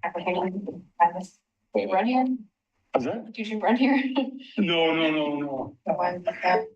application. Wait, run here? Is that? Did you run here? No. The one that.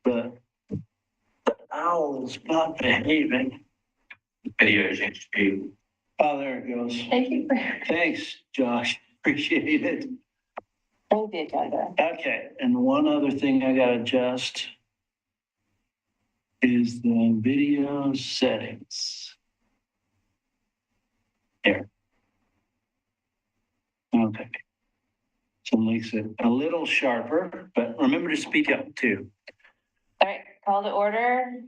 the owl is not behaving. Video change speed. Oh, there it goes. Thank you for Thanks, Josh. Appreciate it. the agenda. Okay, and one other thing I gotta adjust is the video settings. Here. Okay. So it makes it a little sharper, but remember to speak up too. All right, call to order.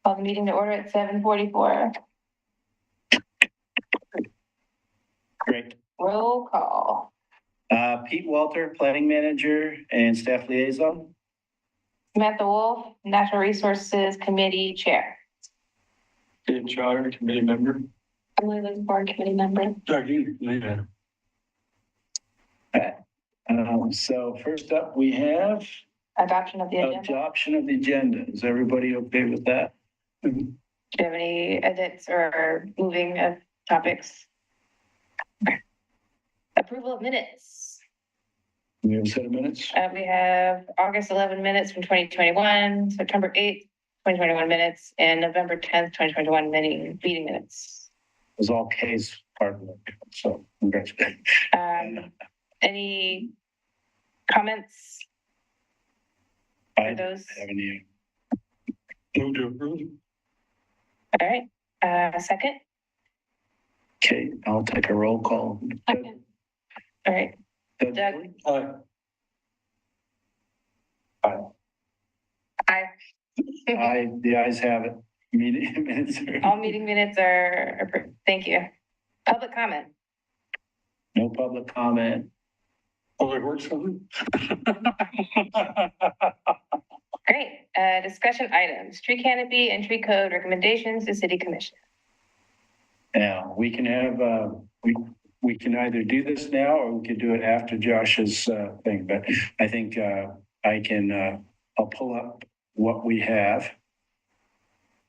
Call the meeting to order at 7:44. Great. Roll call. Pete Walter, Planning Manager and Staff Liaison. Samantha Wolf, Natural Resources Committee Chair. Dan Trotter, committee member. Emily Lisborn, Committee Member. Darlene, yeah. So first up, we have Adoption of the agenda. adoption of the agenda. Is everybody okay with that? Do you have any edits or moving of topics? Okay. Approval of minutes. We have a set of minutes. We have August 11 minutes from 2021, September 8th, 2021 minutes, and November 10th, 2021 meeting minutes. It was all K's part of it. So congratulations. Any comments I for those? have any. Move to approve. All right, second? Okay, I'll take a roll call. Second. All right, Doug? Doug. Aye. aye. Aye, the ayes have it. Meeting minutes. All meeting minutes are approved. Thank you. Public comment. No public comment. Oh, it works for me. Great. Discussion items, tree canopy and tree code recommendations to city commission. Now, we can have, we can either do this now or we could do it after Josh's thing, but I think I can, I'll pull up what we have.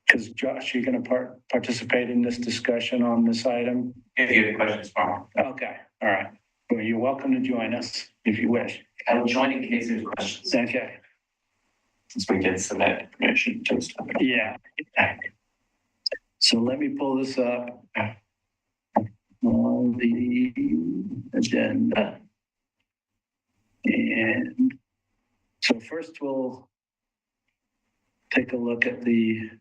Because Josh, you're going to participate in this discussion on this item? If you have questions, Mark, Okay, all right. Well, you're welcome to join us if you wish. I will join in case there's questions, Okay, since we did submit information to us. yeah. So let me pull this up on the agenda. And so first we'll take a look at the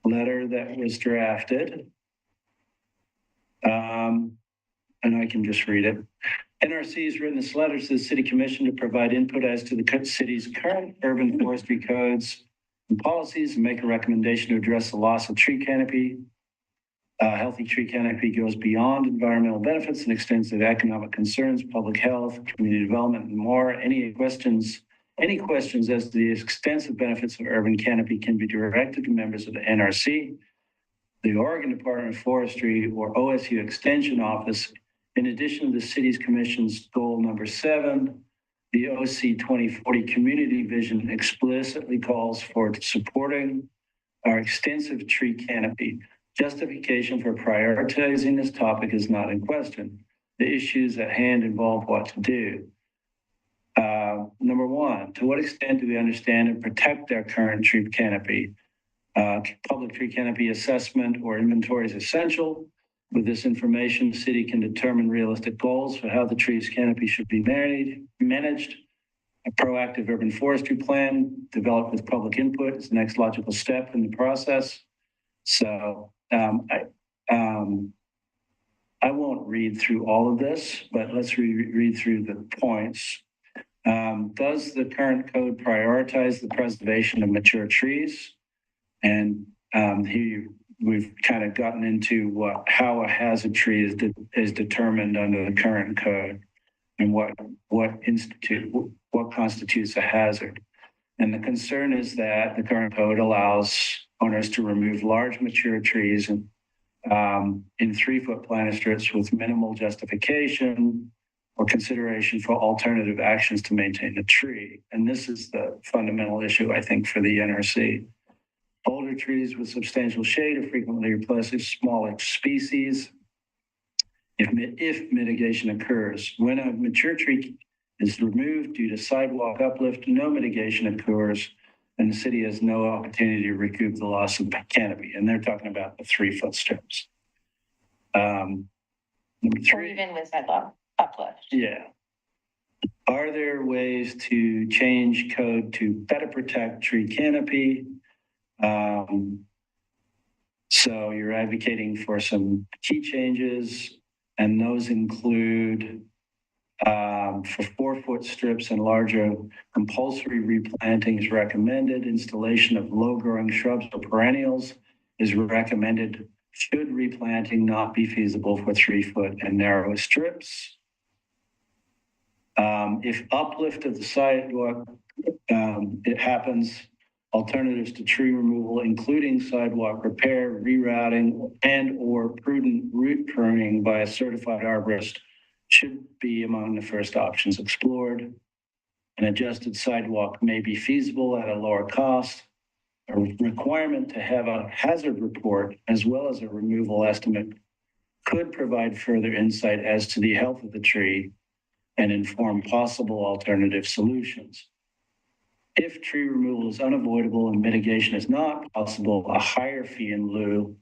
letter that was drafted. And I can just read it. NRC has written this letter to the City Commission to provide input as to the city's current urban forestry codes and policies and make a recommendation to address the loss of tree canopy. Healthy tree canopy goes beyond environmental benefits and extends to economic concerns, public health, community development, and more. Any questions as to the extensive benefits of urban canopy can be directed to members of the NRC, the Oregon Department of Forestry, or OSU Extension Office. In addition to the city's commission's goal number 7, the OC 2040 community vision explicitly calls for supporting our extensive tree canopy. Justification for prioritizing this topic is not in question. The issues at hand involve what to do. Number 1, to what extent do we understand and protect our current tree canopy? Public tree canopy assessment or inventory is essential. With this information, the city can determine realistic goals for how the trees canopy should be managed. A proactive urban forestry plan developed with public input is the next logical step in the process. So I won't read through all of this, but let's read through the points. Does the current code prioritize the preservation of mature trees? And here we've kind of gotten into how a hazard tree is determined under the current code and what constitutes a hazard. And the concern is that the current code allows owners to remove large mature trees in 3-foot planter strips with minimal justification or consideration for alternative actions to maintain the tree. And this is the fundamental issue, I think, for the NRC. Older trees with substantial shade are frequently replaced with smaller species if mitigation occurs. When a mature tree is removed due to sidewalk uplift, no mitigation occurs, and the city has no opportunity to recoup the loss of canopy. And they're talking about the 3-foot strips. Number Or 3. even with sidewalk uplift. Yeah. Are there ways to change code to better protect tree canopy? So you're advocating for some key changes, and those include for 4-foot strips and larger, compulsory replanting is recommended. Installation of low-growing shrubs or perennials is recommended. Should replanting not be feasible for 3-foot and narrower strips? If uplift of the sidewalk, it happens, alternatives to tree removal, including sidewalk repair, rerouting, and/or prudent root pruning by a certified arborist should be among the first options explored. An adjusted sidewalk may be feasible at a lower cost. A requirement to have a hazard report as well as a removal estimate could provide further insight as to the health of the tree and inform possible alternative solutions. If tree removal is unavoidable and mitigation is not possible, a higher fee in lieu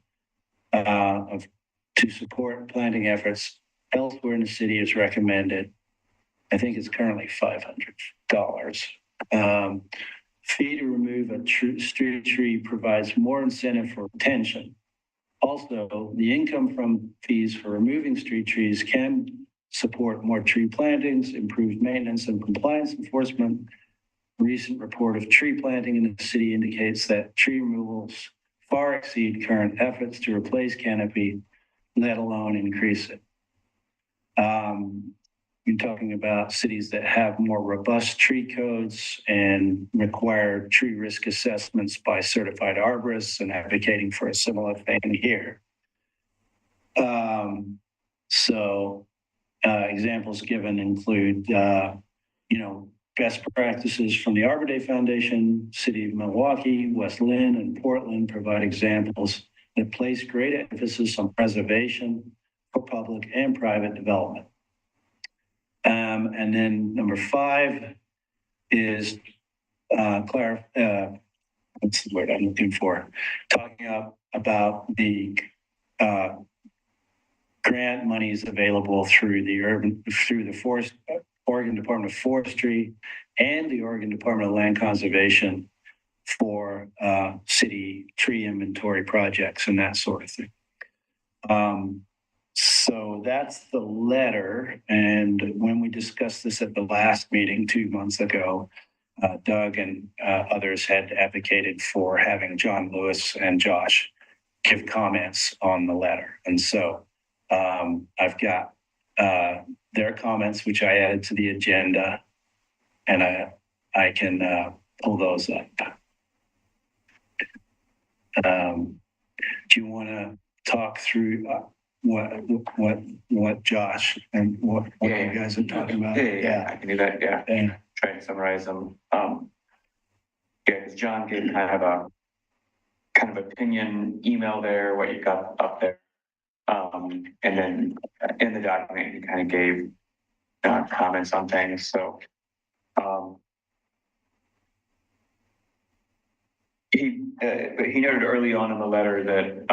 to support planting efforts elsewhere in the city is recommended. I think it's currently $500. Fee to remove a street tree provides more incentive for retention. Also, the income from fees for removing street trees can support more tree plantings, improved maintenance and compliance enforcement. Recent report of tree planting in the city indicates that tree removals far exceed current efforts to replace canopy, let alone increase it. You're talking about cities that have more robust tree codes and require tree risk assessments by certified arborists, and advocating for a similar thing here. Examples given include, best practices from the Arbor Day Foundation, City of Milwaukee, West Lynn, and Portland provide examples that place great emphasis on preservation for public and private development. And then number 5 is what's the word I'm looking for? Talking about the grant monies available through the Oregon Department of Forestry and the Oregon Department of Land Conservation for city tree inventory projects and that sort of thing. So that's the letter. And when we discussed this at the last meeting 2 months ago, Doug and others had advocated for having John Lewis and Josh give comments on the letter. And so I've got their comments, which I added to the agenda, and I can pull those up. Do you want to talk through what Josh and what you guys are talking about? Yeah, I can do that. Yeah. Try to summarize them. Because John gave kind of opinion email there, what you got up there. And then in the document, he kind of gave comments on things. So he noted early on in the letter that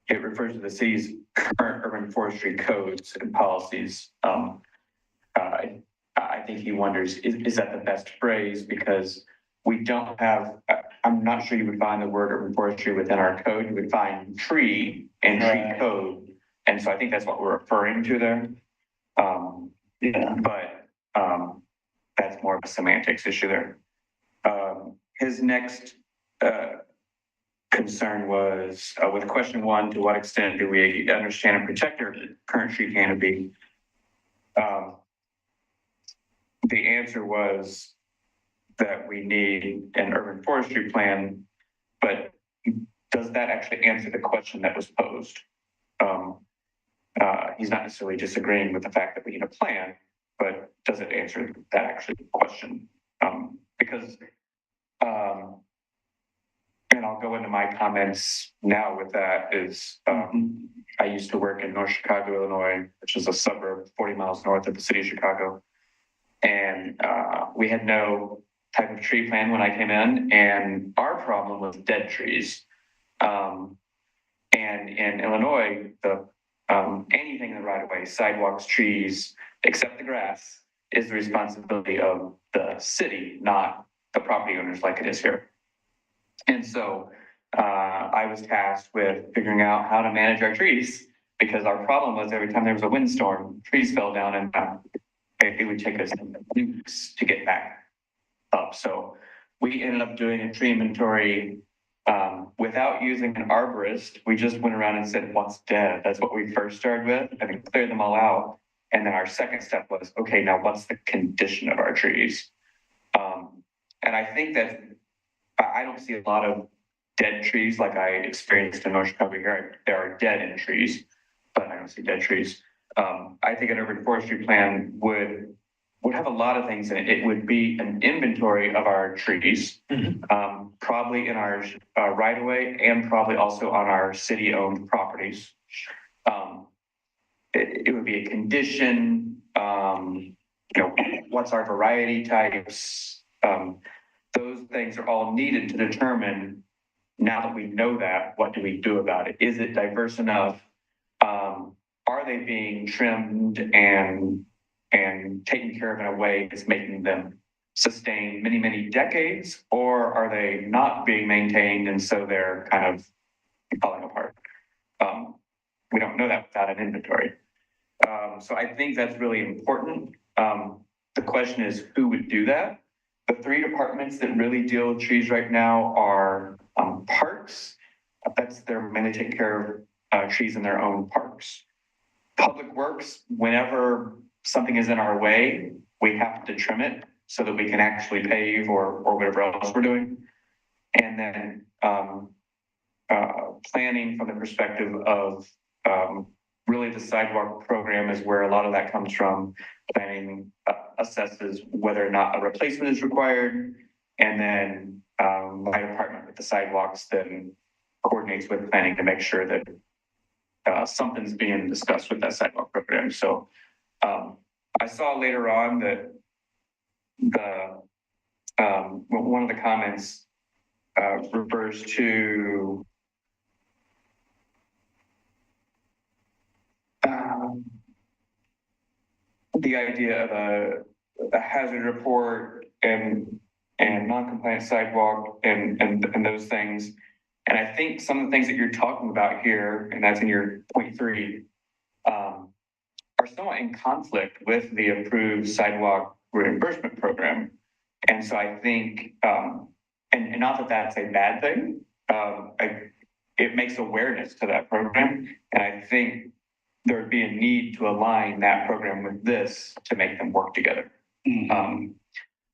it refers to the city's current urban forestry codes and policies. I think he wonders, is that the best phrase? Because we don't have, I'm not sure you would find the word urban forestry within our code. You would find tree and tree code. And so I think that's what we're referring to there. But that's more of a semantics issue there. His next concern was with question 1, to what extent do we understand and protect our current tree canopy? The answer was that we need an urban forestry plan, but does that actually answer the question that was posed? He's not necessarily disagreeing with the fact that we need a plan, but does it answer that actually question? Because, and I'll go into my comments now with that, is I used to work in North Chicago, Illinois, which is a suburb 40 miles north of the city of Chicago. And we had no type of tree plan when I came in, and our problem was dead trees. And in Illinois, the anything in the right of way, sidewalks, trees, except the grass, is the responsibility of the city, not the property owners like it is here. And so I was tasked with figuring out how to manage our trees, because our problem was every time there was a windstorm, trees fell down, and it would take us weeks to get back up. So we ended up doing a tree inventory without using an arborist. We just went around and said, what's dead? That's what we first started with, and then cleared them all out. And then our second step was, okay, now what's the condition of our trees? And I think that I don't see a lot of dead trees like I experienced in North Chicago here. There are dead end trees, but I don't see dead trees. I think an urban forestry plan would have a lot of things in it. It would be an inventory of our trees, probably in our right of way, and probably also on our city owned properties. It would be a condition, what's our variety types? Those things are all needed to determine, now that we know that, what do we do about it? Is it diverse enough? Are they being trimmed and taken care of in a way that's making them sustain many, many decades? Or are they not being maintained and so they're kind of falling apart? We don't know that without an inventory. So I think that's really important. The question is, who would do that? The three departments that really deal with trees right now are parks. That's their men to take care of trees in their own parks. Public Works, whenever something is in our way, we have to trim it so that we can actually pave or whatever else we're doing. And then planning from the perspective of really the sidewalk program is where a lot of that comes from. Planning assesses whether or not a replacement is required. And then my department with the sidewalks then coordinates with planning to make sure that something's being discussed with that sidewalk program. So I saw later on that one of the comments refers to the idea of a hazard report and non-compliant sidewalk and those things. And I think some of the things that you're talking about here, and that's in your point 3, are somewhat in conflict with the approved sidewalk reimbursement program. And so I think, and not that that's a bad thing, it makes awareness to that program. And I think there would be a need to align that program with this to make them work together.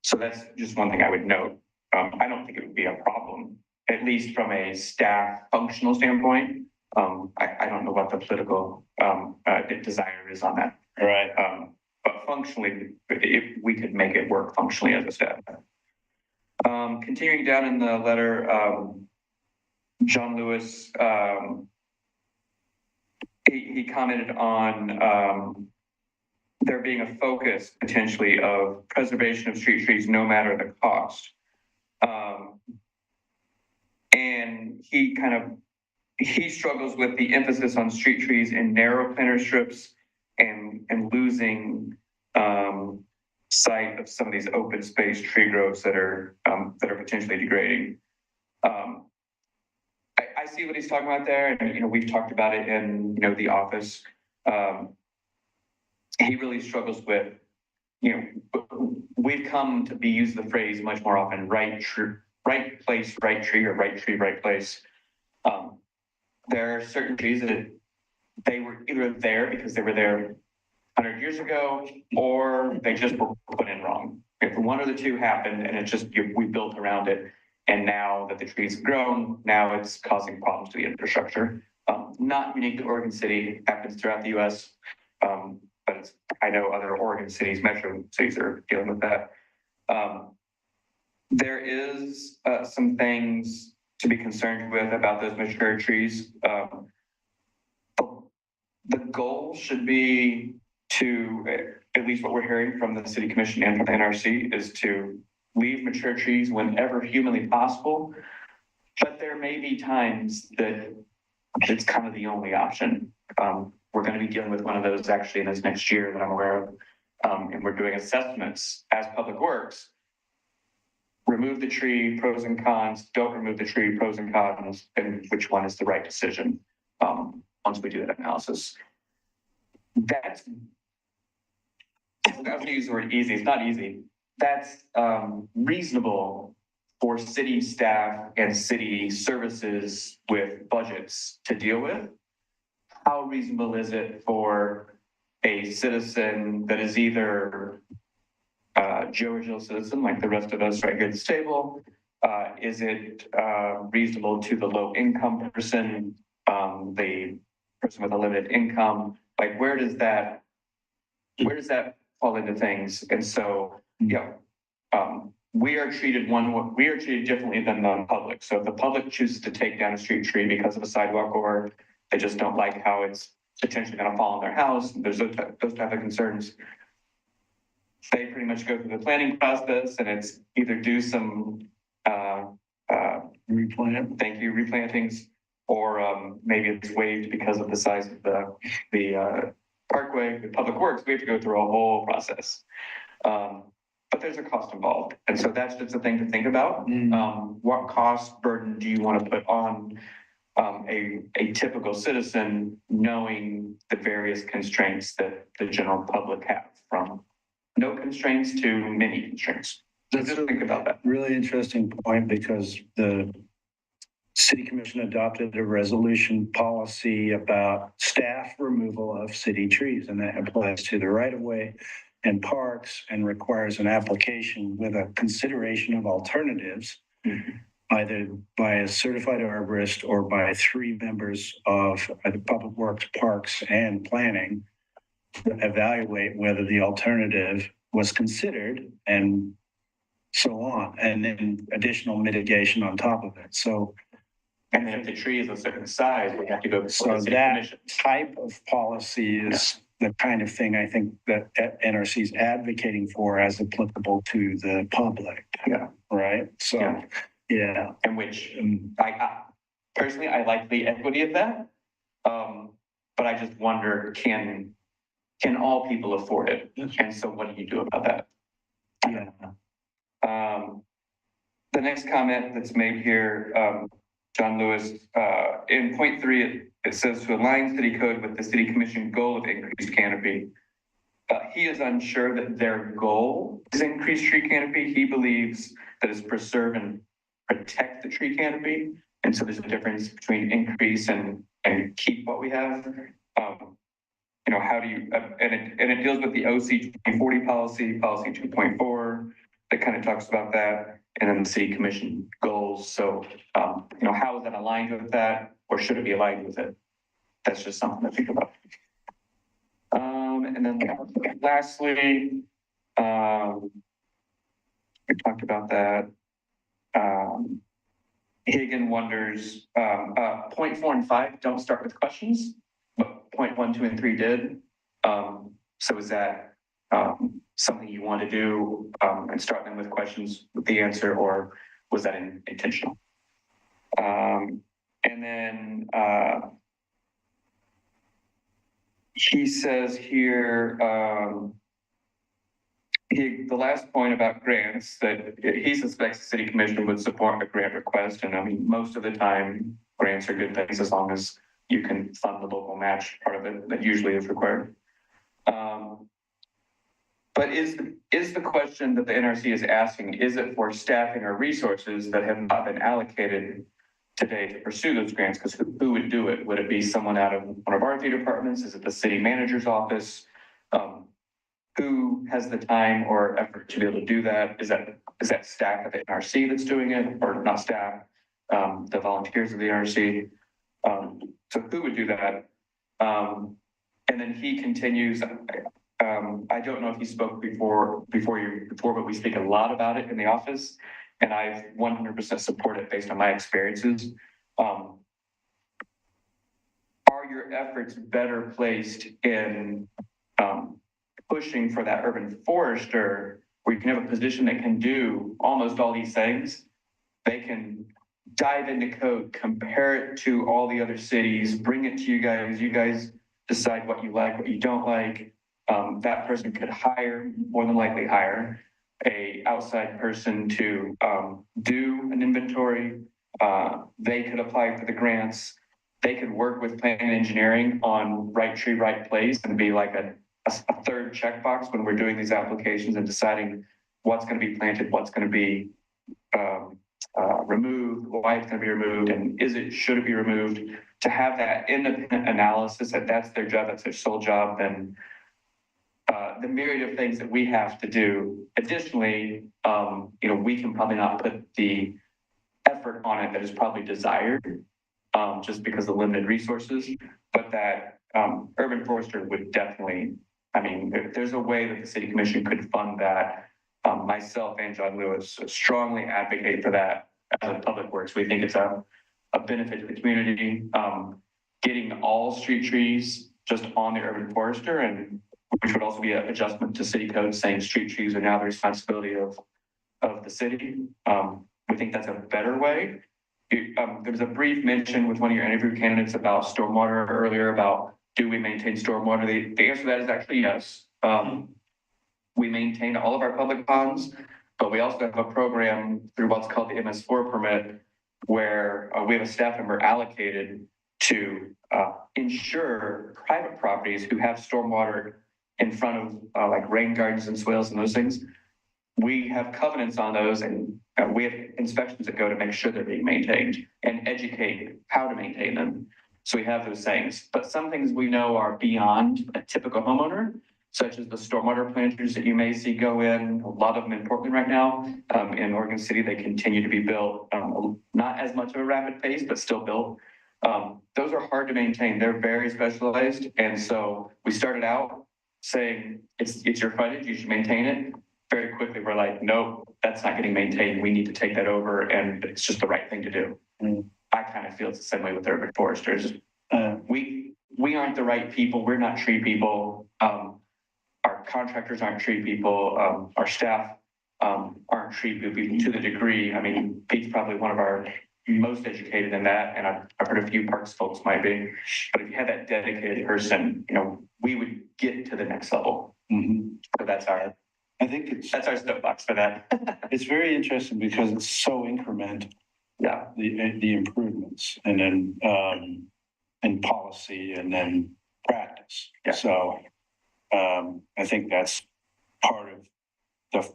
So that's just one thing I would note. I don't think it would be a problem, at least from a staff functional standpoint. I don't know what the political desire is on that. Right. But functionally, if we could make it work functionally as a staff. Continuing down in the letter, John Lewis, he commented on there being a focus potentially of preservation of street trees no matter the cost. And he struggles with the emphasis on street trees in narrow planter strips and losing sight of some of these open space tree groves that are potentially degrading. I see what he's talking about there, and we've talked about it in the office. He really struggles with, we've come to be used the phrase much more often, right place, right tree, or right tree, right place. There are certain trees that they were either there because they were there 100 years ago, or they just were put in wrong. If one or the two happened, and it's just we built around it, and now that the trees have grown, now it's causing problems to the infrastructure. Not unique to Oregon City, happens throughout the U.S., but I know other Oregon cities, metro cities, are dealing with that. There is some things to be concerned with about those mature trees. The goal should be to, at least what we're hearing from the city commission and from the NRC, is to leave mature trees whenever humanly possible. But there may be times that it's kind of the only option. We're going to be dealing with one of those actually in this next year that I'm aware of. And we're doing assessments as Public Works. Remove the tree, pros and cons, don't remove the tree, pros and cons, and which one is the right decision, once we do that analysis. That's, I'm going to use the word easy, it's not easy. That's reasonable for city staff and city services with budgets to deal with. How reasonable is it for a citizen that is either Joe Original citizen, like the rest of us right here at this table? Is it reasonable to the low income person, the person with a limited income? Like, where does that fall into things? And so, yeah, we are treated differently than non-public. So if the public chooses to take down a street tree because of a sidewalk, or they just don't like how it's potentially going to fall on their house, there's those type of concerns. They pretty much go through the planning process, and it's either do some replantings, or maybe it's waived because of the size of the parkway. With Public Works, we have to go through a whole process. But there's a cost involved, and so that's just a thing to think about. What cost burden do you want to put on a typical citizen, knowing the various constraints that the general public have, from no constraints to many constraints? That's Just think about that. really interesting point, because the city commission adopted a resolution policy about staff removal of city trees, and that applies to the right of way and parks, and requires an application with a consideration of alternatives, either by a certified arborist or by 3 members of the Public Works, Parks, and Planning, to evaluate whether the alternative was considered, and so on, and then additional mitigation on top of it. So, And then if the tree is a certain size, we have to go before so the city that commission. type of policy is the kind of thing I think that NRC is advocating for as applicable to the public. Yeah. Right? So, Yeah. yeah. And which I personally, I like the equity of that. But I just wonder, can all people afford it? And so what do you do about that? Yeah. The next comment that's made here, John Lewis, in point 3, it says to align city code with the city commission goal of increased canopy. He is unsure that their goal is increased tree canopy. He believes that it's preserve and protect the tree canopy. And so there's a difference between increase and keep what we have. You know, how do you, and it deals with the OC 2040 policy 2.4, that kind of talks about that. And then the city commission goals. So, you know, how is that aligned with that, or should it be aligned with it? That's just something to think about. And then lastly, we talked about that. Hagan wonders, point 4 and 5 don't start with questions, but point 1, 2, and 3 did. So is that something you want to do, and start them with questions with the answer, or was that intentional? And then he says here, the last point about grants, that he suspects the city commission would support a grant request. And I mean, most of the time, grants are good things as long as you can fund the local match part of it that usually is required. But is the question that the NRC is asking, is it for staffing or resources that have not been allocated today to pursue those grants? Because who would do it? Would it be someone out of one of our 3 departments? Is it the city manager's office? Who has the time or effort to be able to do that? Is that staff at the NRC that's doing it, or not staff, the volunteers of the NRC? So who would do that? And then he continues, I don't know if he spoke before, but we speak a lot about it in the office, and I 100% support it based on my experiences. Are your efforts better placed in pushing for that urban forester, where you can have a position that can do almost all these things. They can dive into code, compare it to all the other cities, bring it to you guys. You guys decide what you like, what you don't like. That person could more than likely hire a outside person to do an inventory. They could apply for the grants. They could work with planning and engineering on right tree, right place, and be like a third checkbox when we're doing these applications and deciding what's going to be planted, what's going to be removed, why it's going to be removed, and should it be removed. To have that independent analysis, that's their job, that's their sole job, then the myriad of things that we have to do. Additionally, we can probably not put the effort on it that is probably desired, just because of limited resources, but that urban forester would definitely, if there's a way that the city commission could fund that, myself and John Lewis strongly advocate for that as a public works. We think it's a benefit to the community. Getting all street trees just on the urban forester, and which would also be an adjustment to city code saying street trees are now the responsibility of the city. We think that's a better way. There was a brief mention with one of your interview candidates about stormwater earlier, about do we maintain stormwater? The answer to that is actually yes. We maintain all of our public ponds, but we also have a program through what's called the MS4 permit, where we have a staff member allocated to ensure private properties who have stormwater in front of like rain gardens and swales and those things. We have covenants on those, and we have inspections that go to make sure they're being maintained and educate how to maintain them. So we have those things, but some things we know are beyond a typical homeowner, such as the stormwater planters that you may see go in, a lot of them in Portland right now. In Oregon City, they continue to be built, not as much of a rapid pace, but still built. Those are hard to maintain. They're very specialized. And so we started out saying, it's your frontage, you should maintain it. Very quickly, we're like, no, that's not getting maintained. We need to take that over, and it's just the right thing to do. I kind of feel it's the same way with urban foresters. We aren't the right people. We're not tree people. Our contractors aren't tree people. Our staff aren't tree people to the degree. Pete's probably one of our most educated in that, and I've heard a few parks folks might be. But if you have that dedicated person, we would get to the next level. So that's our soapbox for that. It's very interesting because it's so incremental. Yeah. The improvements, and then in policy, and then practice. Yeah. So I think that's part of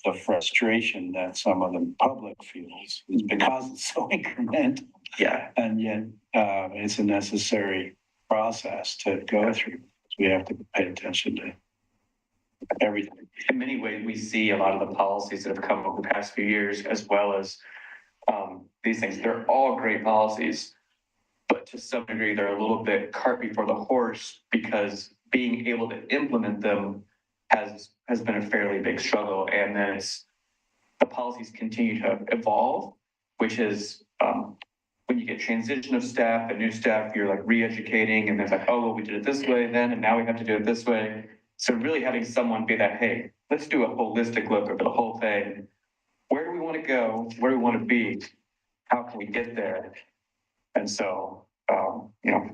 the frustration that some of the public feels, is because it's so incremental. Yeah. And yet it's a necessary process to go through. We have to pay attention to everything. In many ways, we see a lot of the policies that have come over the past few years, as well as these things. They're all great policies, but to some degree, they're a little bit cart before the horse, because being able to implement them has been a fairly big struggle. And then the policies continue to evolve, which is when you get transition of staff and new staff, you're like re-educating, and there's like, oh, well, we did it this way then, and now we have to do it this way. So really having someone be that, hey, let's do a holistic look over the whole thing. Where do we want to go? Where do we want to be? How can we get there? And so,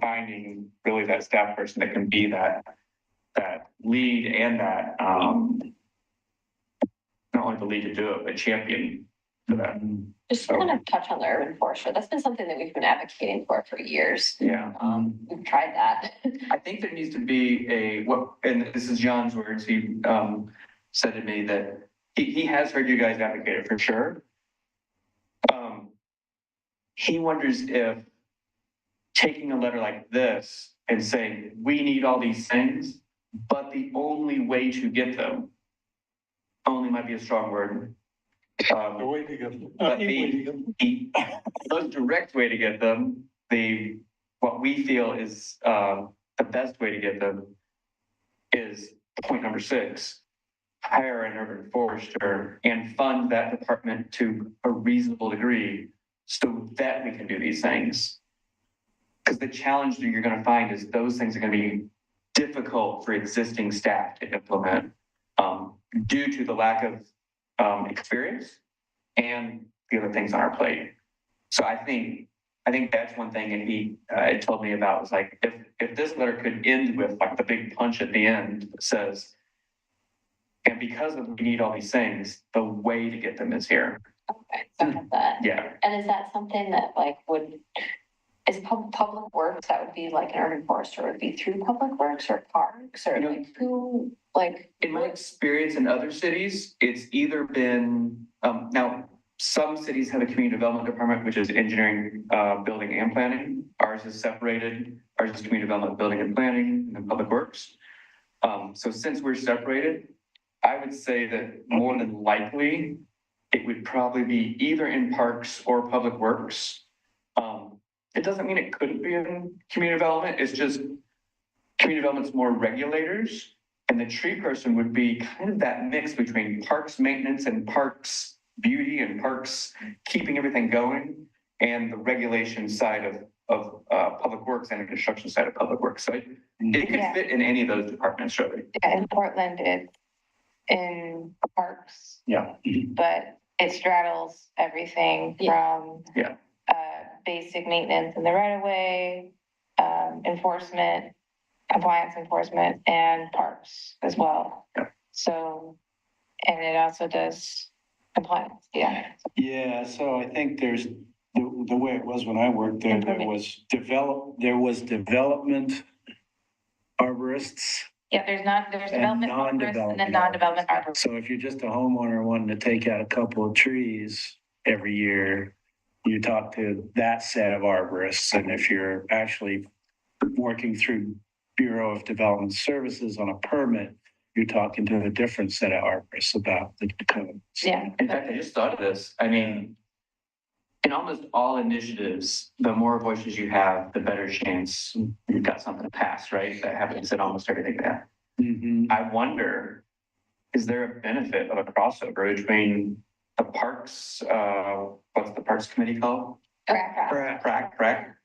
finding really that staff person that can be that lead, and that not only the lead to do it, but champion for that. Just want to touch on the urban forester. That's been something that we've been advocating for years. Yeah. We've tried that. I think there needs to be and this is John's words. He said to me that he has heard you guys advocate it for sure. He wonders if taking a letter like this and saying, we need all these things, but the only way to get them, only might be a strong word. The way to get them. But the most direct way to get them, what we feel is the best way to get them, is point number 6, hire an urban forester and fund that department to a reasonable degree so that we can do these things. Because the challenge that you're going to find is those things are going to be difficult for existing staff to implement due to the lack of experience and the other things on our plate. So I think that's one thing. And he told me about was like, if this letter could end with like the big punch at the end that says, and because of we need all these things, the way to get them is here. Okay, so I have that. Yeah. And is that something that like is public works, that would be like an urban forester, would it be through public works or parks or like who, like? In my experience in other cities, it's either been, now, some cities have a community development department, which is engineering, building and planning. Ours is separated. Ours is community development, building and planning, and public works. So since we're separated, I would say that more than likely, it would probably be either in parks or public works. It doesn't mean it couldn't be in community development. It's just community development's more regulators, and the tree person would be kind of that mix between parks maintenance and parks beauty and parks keeping everything going, and the regulation side of public works and the construction side of public works. So it could fit in any of those departments, really. Yeah, in Portland, it's in parks, Yeah. but it straddles everything from basic maintenance in the right of way, enforcement, compliance enforcement, and parks as well. Yeah. So, and it also does compliance. Yeah. Yeah, so I think there's, the way it was when I worked there, there was development arborists. Yeah, there's development arborists and then non-development non-development arborists. So if you're just a homeowner wanting to take out a couple of trees every year, you talk to that set of arborists. And if you're actually working through Bureau of Development Services on a permit, you're talking to a different set of arborists about the code. Yeah. In fact, I just thought of this. I mean, in almost all initiatives, the more voices you have, the better chance you've got something to pass, right? That happens in almost everything that. I wonder, is there a benefit of a crossover between the parks, what's the Parks Committee called? PRAC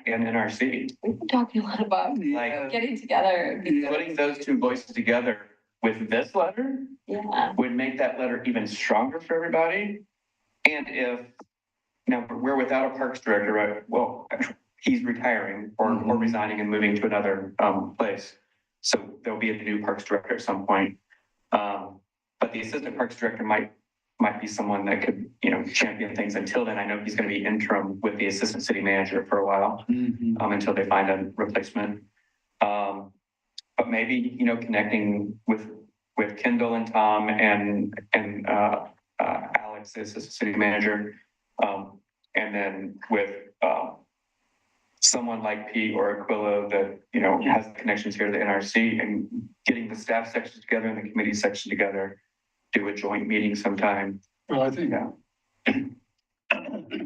and NRC. We've been talking a lot about Like getting together. putting those two voices together with this letter Yeah. would make that letter even stronger for everybody. And if, now we're without a parks director, right? Well, he's retiring or resigning and moving to another place. So there'll be a new parks director at some point. But the assistant parks director might be someone that could, champion things. Until then, I know he's going to be interim with the assistant city manager for a while, until they find a replacement. But maybe, connecting with Kendall and Tom and Alex, the assistant city manager, and then with someone like Pete or Aquila that, has connections here to the NRC, and getting the staff section together and the committee section together, do a joint meeting sometime. Well, I think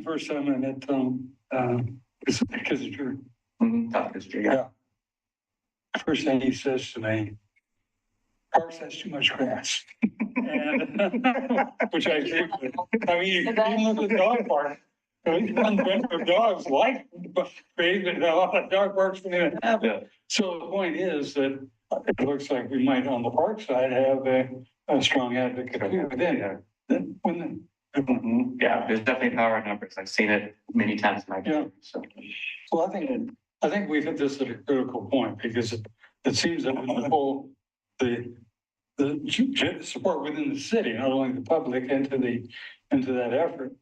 first time I met Tom, because it's true. Top history, Yeah. First thing he says to me, parks has too much grass. And, which I agree with. I mean, even with the dog park, one benefit of dogs like, but even a lot of dog parks don't even have it. So the point is that it looks like we might on the park side have a strong advocate too. But then when yeah, there's definitely power in numbers. I've seen it many times in my career. So well, I think we've hit this at a critical point, because it seems that the support within the city, not only the public, into that effort.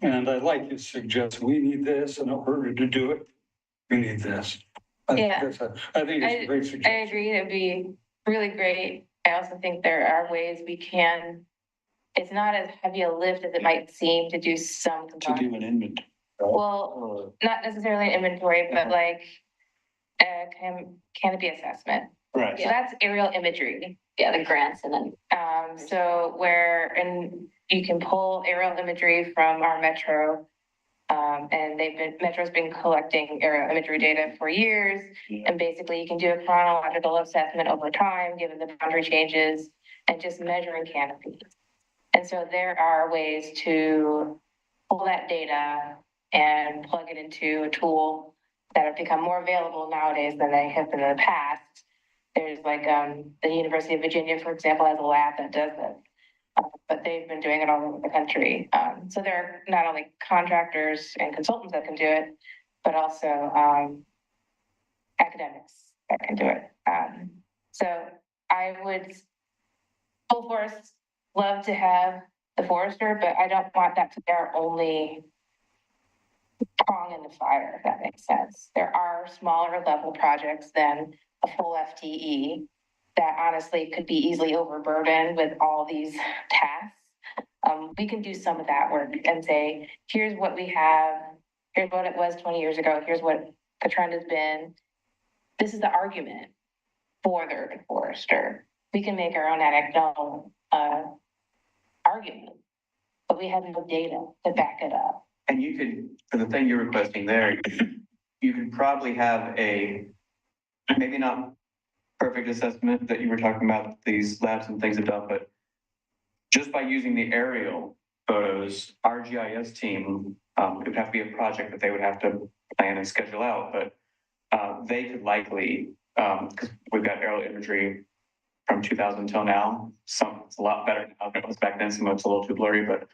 And I like to suggest we need this in order to do it. We need this. I think it's a great suggestion. I agree. It'd be really great. I also think there are ways we can, it's not as heavy a lift as it might seem to do some To components. do an inventory. Well, not necessarily inventory, but like a canopy assessment. Right. So that's aerial imagery. Yeah, the grants and then. So and you can pull aerial imagery from our metro. And Metro's been collecting aerial imagery data for years. And basically you can do a chronological assessment over time, given the boundary changes, and just measuring canopies. And so there are ways to pull that data and plug it into a tool that have become more available nowadays than they have been in the past. There's like, the University of Virginia, for example, has a lab that does it. But they've been doing it all over the country. So there are not only contractors and consultants that can do it, but also, academics that can do it. So I would full forest love to have the forester, but I don't want that to be our only prong in the fire, if that makes sense. There are smaller level projects than a full FTE that honestly could be easily overburdened with all these tasks. We can do some of that work and say, here's what we have, here's what it was 20 years ago, here's what the trend has been. This is the argument for the urban forester. We can make our own anecdotal argument, but we have no data to back it up. And you could, for the thing you're requesting there, you could probably have a, maybe not perfect assessment that you were talking about, these labs and things have done, but just by using the aerial photos, our GIS team, it would have to be a project that they would have to plan and schedule out, but they could likely, because we've got aerial imagery from 2000 till now, some it's a lot better now than it was back then, some of it's a little too blurry, but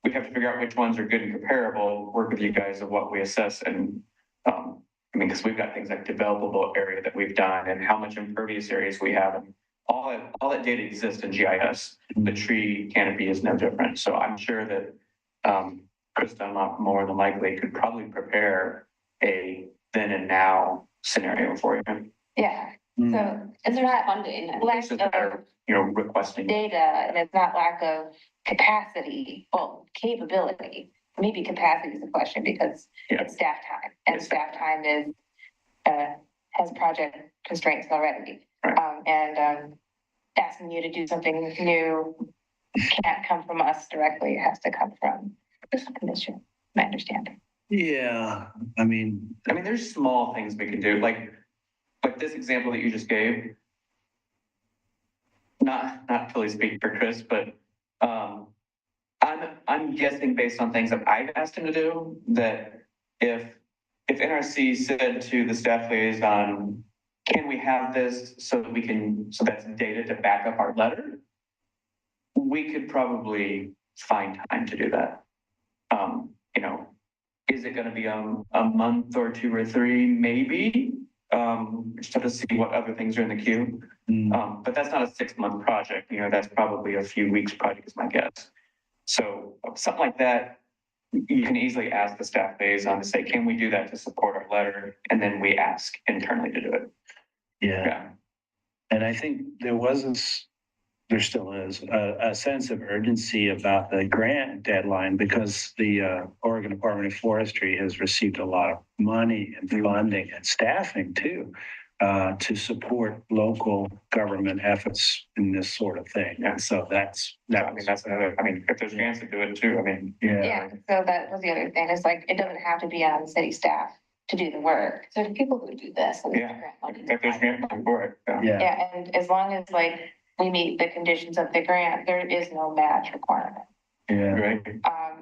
we have to figure out which ones are good and comparable, work with you guys of what we assess. And I mean, because we've got things like developable area that we've done and how much impervious areas we have. And all that data exists in GIS. The tree canopy is no different. So I'm sure that Chris Dunlop more than likely could probably prepare a then and now scenario for you. Yeah, Mm. so And there's funding. lack It's just a matter of of, you know, requesting. data, and it's not lack of capacity, well, capability. Maybe capacity is the question because Yeah. it's staff time, and staff time is, has project constraints already. Right. Asking you to do something new can't come from us directly, it has to come from the commission, my understanding. Yeah, I mean, There's small things we can do, like this example that you just gave. Not fully speak for Chris, but I'm guessing based on things that I've asked him to do, that if NRC said to the staff liaison, can we have this so that we can, so that's data to back up our letter? We could probably find time to do that. You know, is it gonna be a month or 2 or 3? Maybe. Just have to see what other things are in the queue. But that's not a 6-month project, you know, that's probably a few weeks project is my guess. So something like that, you can easily ask the staff liaison to say, can we do that to support our letter? And then we ask internally to do it. yeah. And I think there still is a sense of urgency about the grant deadline because the Oregon Department of Forestry has received a lot of money and funding and staffing too, to support local government efforts in this sort of thing. Yeah. And so that's another, if there's grants to do it too, yeah. Yeah, so that was the other thing, is like, it doesn't have to be on city staff to do the work. There's people who do this. And Yeah. grant money. if there's grants for it. Yeah. Yeah, and as long as like we meet the conditions of the grant, there is no match requirement. Yeah. Right?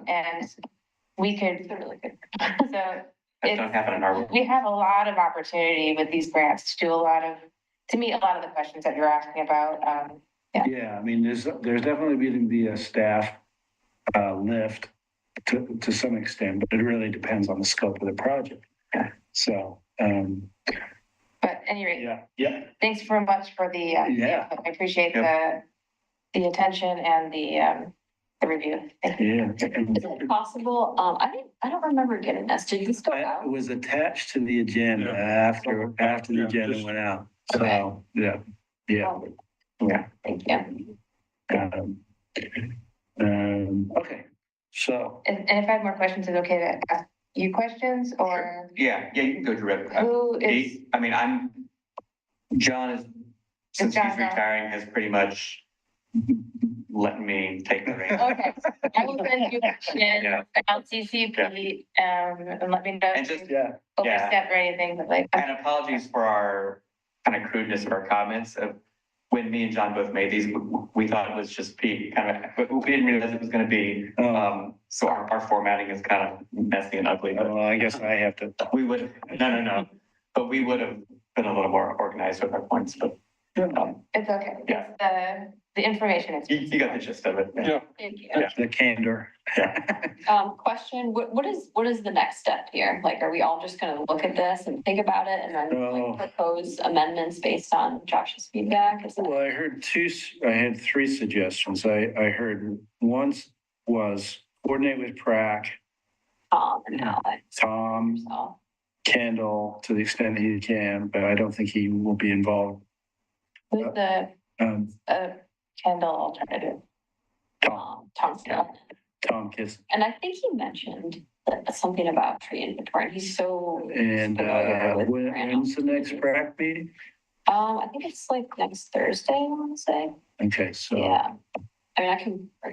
And we could, They're really good. so That it's, don't happen in our world. we have a lot of opportunity with these grants to do to meet a lot of the questions that you're asking about. Yeah, I mean, there's definitely going to be a staff lift to some extent, but it really depends on the scope of the project. So, But at any rate, yeah. thanks very much for the, Yeah. I appreciate the attention and the review. Thank you. Yeah. Is it possible? I don't remember getting this. Did this go It out? was attached to the agenda after the Yeah, agenda just- went out. So, yeah. Thank you. Okay, so, And if I have more questions, is it okay to ask you questions or Yeah, you can go direct. who is? John is, since John he's gone? retiring, has pretty much let me take the reins. Okay, I will send you questions, Yeah. I'll CC Pete, and let me know And if just, you overstep or anything, but like. and apologies for our kind of crudeness of our comments. when me and John both made these, we thought it was just be kind of, but we didn't realize it was gonna be, so our formatting is kind of messy and ugly, but Well, I guess I have to. we would, no. But we would have been a little more organized with our points, but, It's okay. Yeah. The information is. you got the gist of it. Yeah. Thank you. The candor. Question, what is the next step here? Like, are we all just gonna look at this and think about it and then Oh. like propose amendments based on Josh's feedback? Is that? Well, I had three suggestions. I heard once was coordinate with PrAC, And Alex. Tom, So, Kendall, to the extent he can, but I don't think he will be involved. Who's the, Um, Kendall alternative? Tom Scott. Tom Kiss. And I think he mentioned something about tree inventory. He's so. And familiar with when's the next PrAC meeting? I think it's like next Thursday, I want to say. Okay, so. Yeah. I mean,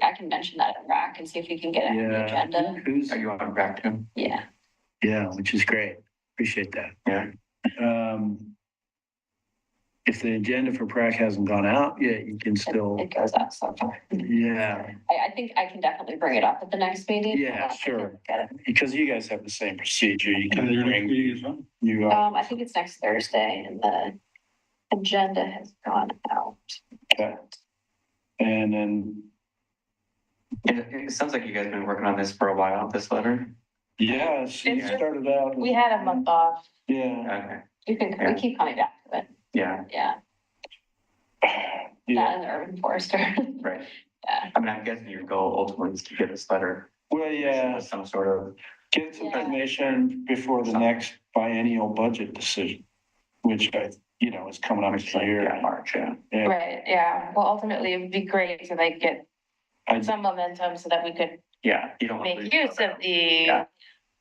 I can mention that at RAC and see if we can get it on the Yeah, agenda. who's, Are you on track too? Yeah. yeah, which is great. Appreciate that. Yeah. If the agenda for PrAC hasn't gone out yet, you can still, It goes out so far. yeah, I think I can definitely bring it up at the next meeting. Yeah, I can sure. Get it. because you guys have the same procedure. You can And your next bring, meeting is on? you, I think it's next Thursday and the agenda has gone out. okay. And then, It sounds like you guys have been working on this for a while, this letter. yeah, she It's just- started out. We had a month off. Yeah, Okay, We keep coming back to it. yeah, Yeah. yeah, That and the urban forester. right. Yeah. I mean, I'm guessing your goal ultimately is to get this letter. well, yeah, With some sort of, get some Yeah. information before the next biennial budget decision, which is coming up this yeah, year. March, yeah. Yeah. Right, yeah. Well, ultimately, it'd be great to like get I- some momentum so that we could Yeah, you don't. want to make lose use of the Yeah.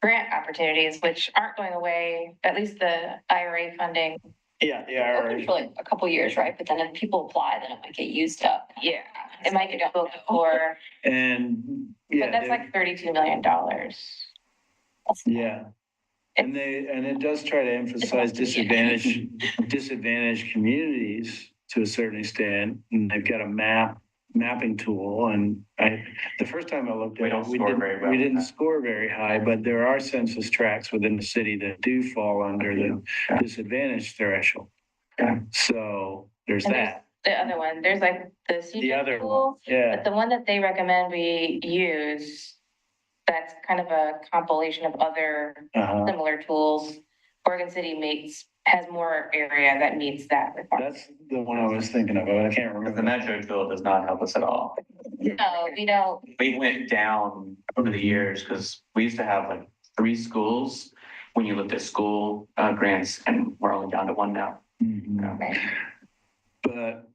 grant opportunities, which aren't going away, at least the IRA funding. Yeah, Open for like a couple years, right? But then if people apply, then it might get used up. Yeah, it might get booked for, and, yeah. but that's like $32 million. Yeah. And it does try to emphasize It's less than disadvantaged communities to a certain extent. And they've got a mapping tool. And the first time I looked We at don't it, score very well we with didn't that. score very high, but there are census tracts within the city that do fall under the Yeah. disadvantaged threshold. Yeah. So there's And that. The other one, there's like the The other CJ one, tool, but yeah. the one that they recommend we use, that's kind of a compilation of other Uh-huh. similar tools. Oregon City has more area that meets that requirement. That's the one I was thinking of. I can't Because the remember. metro tool does not help us at all. No, we don't, We went down over the years because we used to have like 3 schools when you looked at school grants, and we're only down to 1 now. Mhm. right? But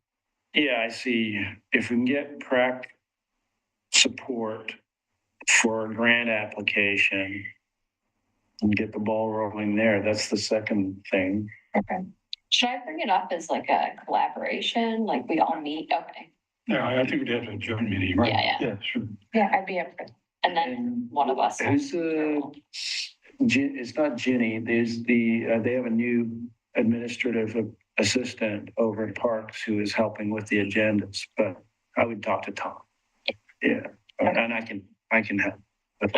yeah, I see if we can get PrAC support for a grant application and get the ball rolling there, that's the second thing. Okay. Should I bring it up as like a collaboration? Like we all meet? Okay. Yeah, I think we'd have to join meeting, right? Yeah, Yeah, sure. Yeah, I'd be up for that. And then one of us. Who's it's not Ginny, there's they have a new administrative assistant over at Parks who is helping with the agendas, but I would talk to Tom. Yeah, and I can help. I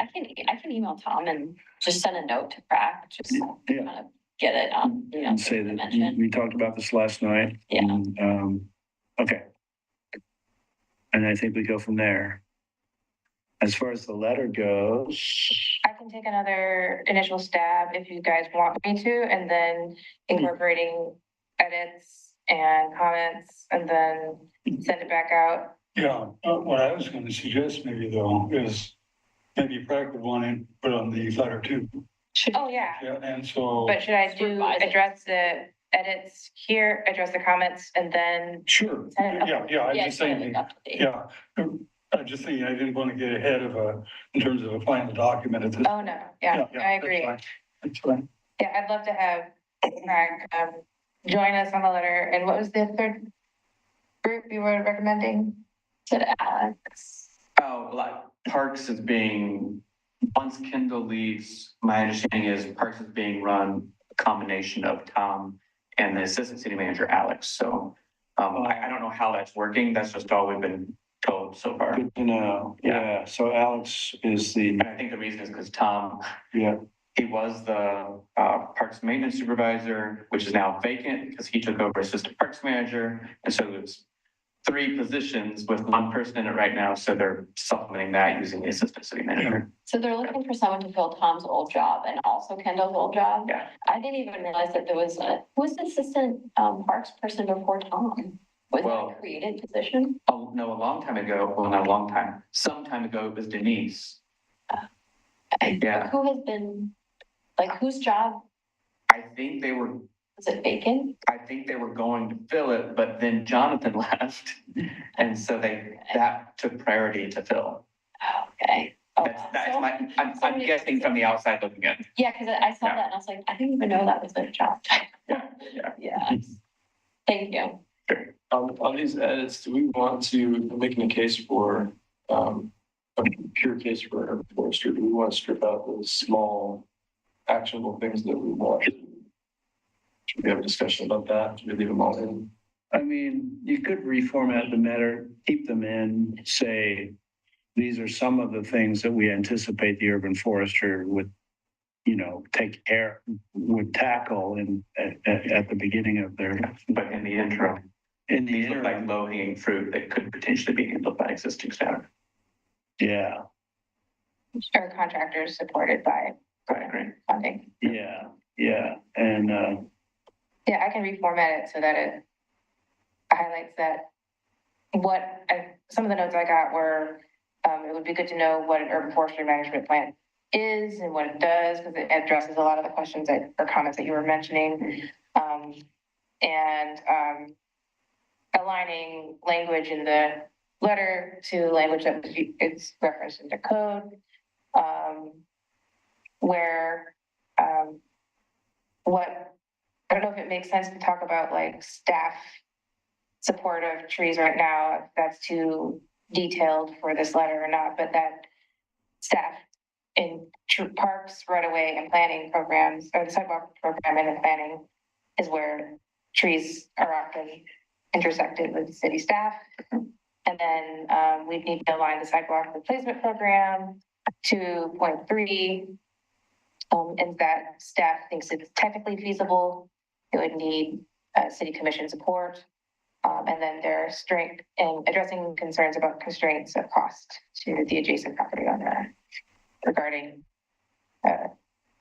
can email Tom and just send a note to PrAC, just Yeah. kind of get it on, And say that mention. we talked about this last night. Yeah. And, okay. And I think we go from there. As far as the letter goes, I can take another initial stab if you guys want me to, and then incorporating edits and comments, and then send it back out. Yeah, what I was gonna suggest maybe though is maybe PrAC would want to put on the letter too. Oh, yeah, Yeah, and so, but should I do, Revise it. address the edits here, address the comments, and then, sure, Send it up. yeah, I'm Yeah, just send saying, it up to date. yeah. I just think I didn't want to get ahead of in terms of a final document at this. oh, no, yeah, I that's agree. fine. That's fine. Yeah, I'd love to have Craig join us on the letter. And what was the third group you were recommending? Said Alex. Oh, like Parks is being, once Kendall leaves, my understanding is Parks is being run a combination of Tom and the assistant city manager, Alex. So I don't know how that's working. That's just all we've been told so far. Good to know. Yeah, so Alex is the, And I think the reason is because Tom, yeah, he was the Parks Maintenance Supervisor, which is now vacant because he took over Assistant Parks Manager. And so there's 3 positions with 1 person in it right now. So they're supplementing that using the Assistant City Manager. So they're looking for someone to fill Tom's old job and also Kendall's old job? Yeah. I didn't even realize that there was who was the assistant parks person before Tom? Was that Well- a created position? Oh, no, a long time ago, well, not a long time, some time ago, it was Denise. Yeah. Who has been, like, whose job, I think they were was it vacant? going to fill it, but then Jonathan left. And so that took priority to fill. Okay. Oh, That's so- my, I'm guessing from the outside looking in. Yeah, because I saw Yeah. that and I was like, I didn't even know that was their job. Yeah. Yeah. Thank you. On these edits, do we want to, making a case for, a pure case for urban forestry, do we want to strip out those small actionable things that we want? Should we have a discussion about that? Should we leave them all in? I mean, you could reformat the matter, keep them in, say, these are some of the things that we anticipate the urban forester would, would tackle at the beginning of their, But in the interim, in the these look like interim. low hanging fruit that could potentially be handled by existing staff. Yeah, Or contractors supported by I agree. funding. yeah. And, Yeah, I can reformat it so that it highlights that some of the notes I got were, it would be good to know what an urban forestry management plan is and what it does, because it addresses a lot of the questions or comments that you were mentioning. And aligning language in the letter to language that it's referenced in the code. I don't know if it makes sense to talk about like staff support of trees right now, if that's too detailed for this letter or not, but that staff in parks, right away and planning programs, or the sidewalk program and the planning is where trees are often intersected with city staff. And then we need to align the sidewalk replacement program to 0.3. And that staff thinks it's technically feasible. It would need city commission support. And then there are strength in addressing concerns about constraints of cost to the adjacent property owner regarding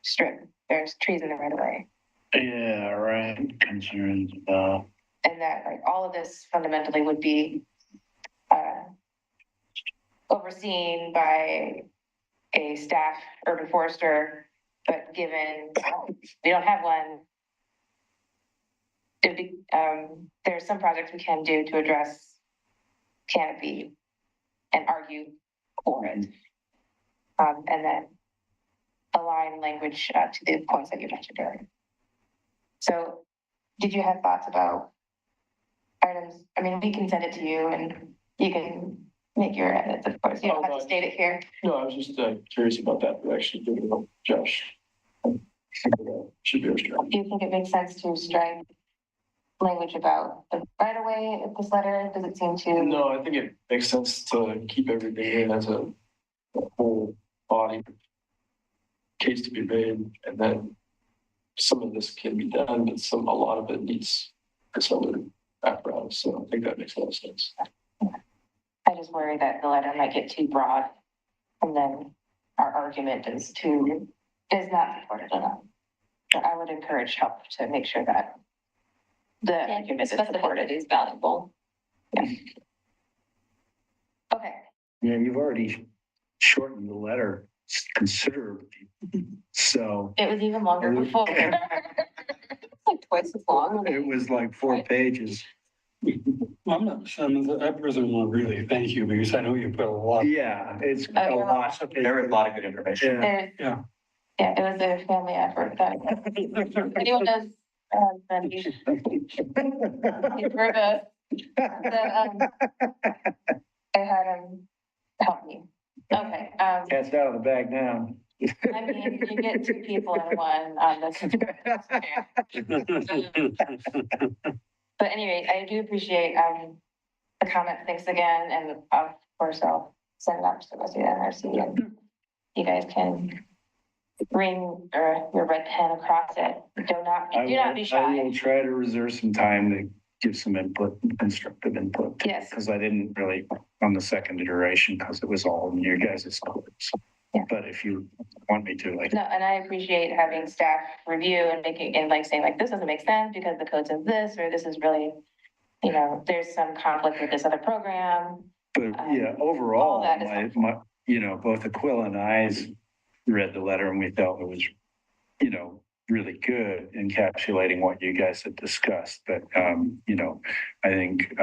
strip. There's trees in the right of way. yeah, right, concerns about, And that like all of this fundamentally would be overseen by a staff urban forester, but given we don't have one, it'd be, there's some projects we can do to address Canopy and argue for it. And then align language to the points that you mentioned earlier. So did you have thoughts about items? I mean, we can send it to you and you can make your edits, of course. You don't have to state it here. No, I was just curious about that, but actually, doing it, Josh. Should be our strategy. Do you think it makes sense to strike language about the right of way of this letter? Does it seem to? No, I think it makes sense to keep everything in as a whole body case to be made, and then some of this can be done, but a lot of it needs some other apparatus. So I think that makes a lot of sense. I just worry that the letter might get too broad and then our argument is not supported enough. So I would encourage help to make sure that the argument is supported. Specificity is valuable. Okay, yeah, you've already shortened the letter considerably. So it was even longer before. It's like twice as long. it was like 4 pages. I'm not, I personally want to really thank you because I know you put a lot. Yeah, it's Oh, a you're lot. There is a lot of good information. Yeah. There's, yeah, it was a family effort. That anyone knows, then he's for I had him help me. Okay, Cat's out of the bag now. I mean, you get 2 people in one on this. But anyway, I do appreciate, the comment. Thanks again. And of course, I'll send it out to the rest of the NRC and you guys can ring your red pen across it. Do not be I shy. will try to reserve some time to give some input, constructive input. Yes. Because I didn't really on the second iteration because it was all in your guys' courts. Yeah. But if you want me to, like. No, and I appreciate having staff review and making, and like saying like, this doesn't make sense because the code says this, or this is really, you know, there's some conflict with this other program. But yeah, overall, all that is my, you know, both Aquila and I read the letter and we felt it was, you know, really good encapsulating what you guys had discussed. But, you know, I think,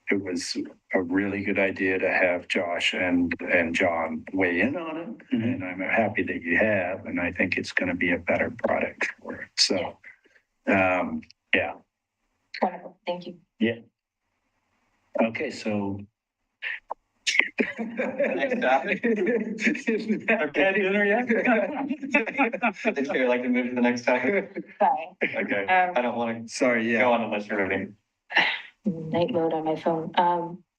it was a really good idea to have Josh and John weigh in on it. Mhm. And I'm happy that you have, and I think it's going to be a better product for it. So, yeah. Wonderful. Thank you. Okay, so. Next topic. I've had dinner yet? If you'd like to move to the next topic. Bye. Okay, I don't want Sorry, to yeah. go on unless you're ready. Night mode on my phone.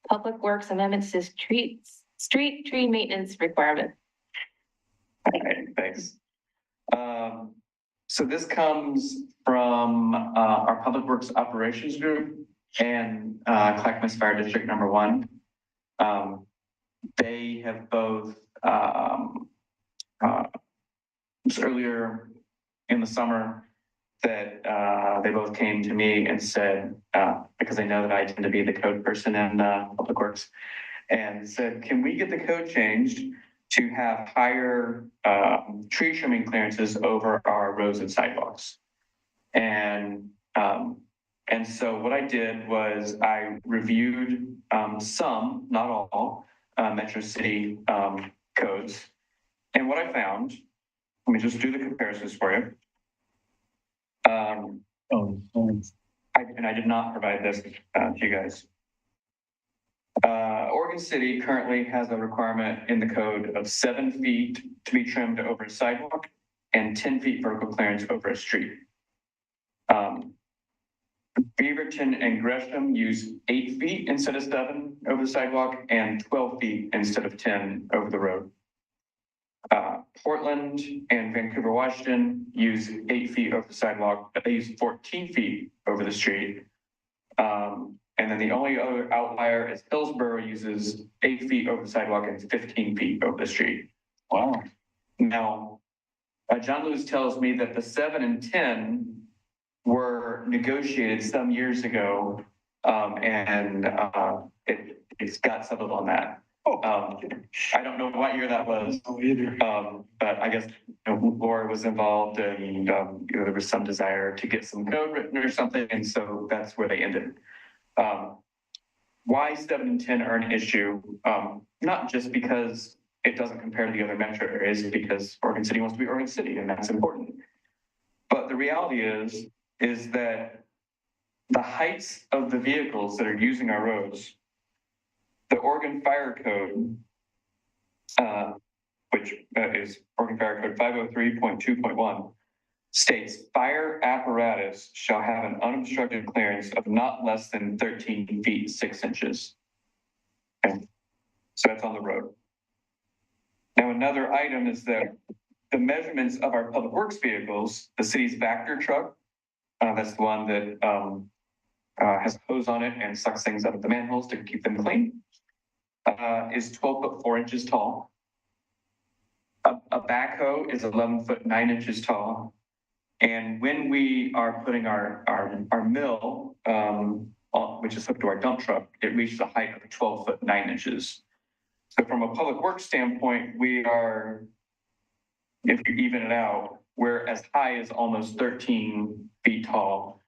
Public Works amendments to street tree maintenance requirement. Okay, thanks. So this comes from our Public Works Operations Group and Clackamas Fire District number 1. They have both just earlier in the summer that they both came to me and said, because they know that I tend to be the code person in Public Works, and said, can we get the code changed to have higher tree trimming clearances over our roads and sidewalks? And so what I did was I reviewed some, not all, Metro City codes. And what I found, let me just do the comparisons for you. I did not provide this to you guys. Oregon City currently has a requirement in the code of 7 feet to be trimmed over a sidewalk and 10 feet vertical clearance over a street. Beaverton and Gresham use 8 feet instead of 7 over the sidewalk and 12 feet instead of 10 over the road. Portland and Vancouver, Washington use 8 feet over the sidewalk, but they use 14 feet over the street. And then the only other outlier is Hillsborough uses 8 feet over the sidewalk and 15 feet over the street. Wow. Now, John Lewis tells me that the 7 and 10 were negotiated some years ago, and it's got settled on that. I don't know what year that was, Either. but I guess Laura was involved, and there was some desire to get some code written or something, and so that's where they ended. Why 7 and 10 are an issue? Not just because it doesn't compare to the other metro areas, because Oregon City wants to be Oregon City, and that's important. But the reality is that the heights of the vehicles that are using our roads, the Oregon Fire Code, which is Oregon Fire Code 503.2.1, states fire apparatus shall have an unobstructed clearance of not less than 13 feet 6 inches. Okay. So that's on the road. Now, another item is that the measurements of our public works vehicles, the city's Vector truck, that's the one that has a hose on it and sucks things out of the manholes to keep them clean, is 12 foot 4 inches tall. A backhoe is 11 foot 9 inches tall. And when we are putting our mill, which is hooked to our dump truck, it reaches a height of 12 foot 9 inches. So from a public works standpoint, we are, if you even it out, we're as high as almost 13 feet tall.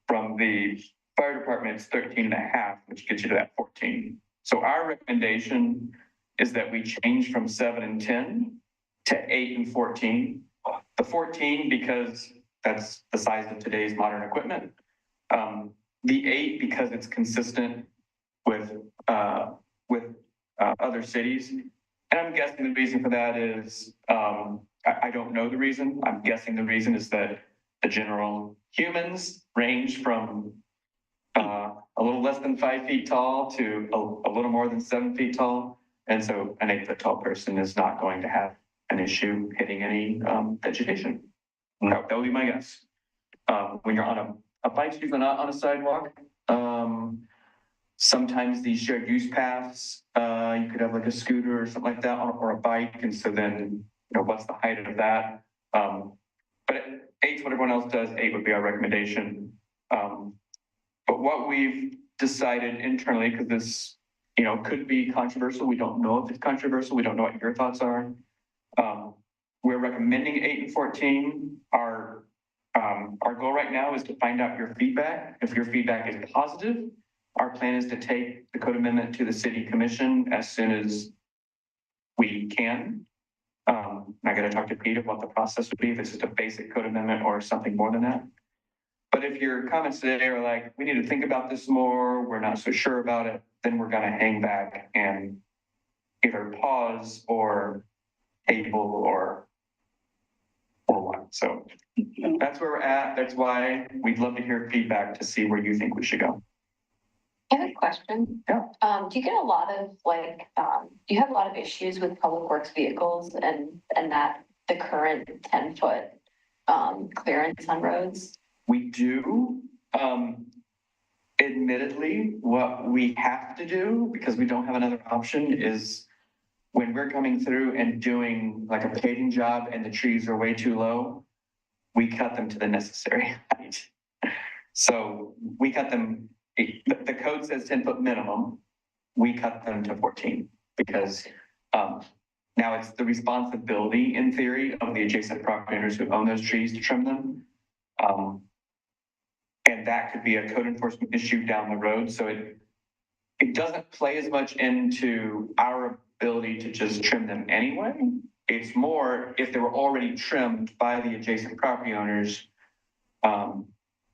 From the fire department, it's 13 and a half, which gets you to that 14. So our recommendation is that we change from 7 and 10 to 8 and 14. The 14 because that's the size of today's modern equipment. The 8 because it's consistent with other cities. And I'm guessing the reason for that is, I don't know the reason. I'm guessing the reason is that the general humans range from a little less than 5 feet tall to a little more than 7 feet tall. And so an 8 foot tall person is not going to have an issue hitting any vegetation. That would be my guess. When you're on a bike, excuse me, not on a sidewalk, sometimes these shared use paths, you could have like a scooter or something like that, or a bike. And so then, what's the height of that? But 8's what everyone else does. 8 would be our recommendation. But what we've decided internally, because this, could be controversial. We don't know if it's controversial. We don't know what your thoughts are. We're recommending 8 and 14. Our goal right now is to find out your feedback. If your feedback is positive, our plan is to take the code amendment to the city commission as soon as we can. I got to talk to Pete about what the process would be, if it's just a basic code amendment or something more than that. But if your comments today are like, we need to think about this more, we're not so sure about it, then we're going to hang back and either pause or table or what. So that's where we're at. That's why we'd love to hear feedback to see where you think we should go. I have a question. Yeah. Do you get a lot of do you have a lot of issues with public works vehicles and that the current 10-foot clearance on roads? We do. Admittedly, what we have to do, because we don't have another option, is when we're coming through and doing like a paving job and the trees are way too low, we cut them to the necessary height. So we cut them, the code says 10-foot minimum. We cut them to 14 because now it's the responsibility in theory of the adjacent property owners who own those trees to trim them. And that could be a code enforcement issue down the road. So it doesn't play as much into our ability to just trim them anyway. It's more if they were already trimmed by the adjacent property owners,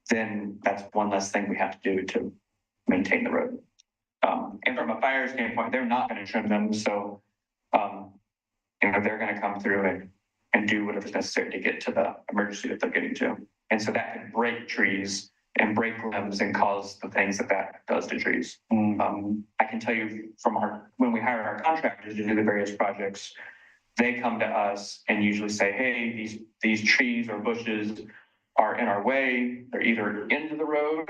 then that's one less thing we have to do to maintain the road. And from a fire standpoint, they're not going to trim them. So, they're going to come through and do whatever's necessary to get to the emergency that they're getting to. And so that can break trees and break limbs and cause the things that does to trees. I can tell you from when we hire our contractors to do the various projects, they come to us and usually say, hey, these trees or bushes are in our way. They're either into the road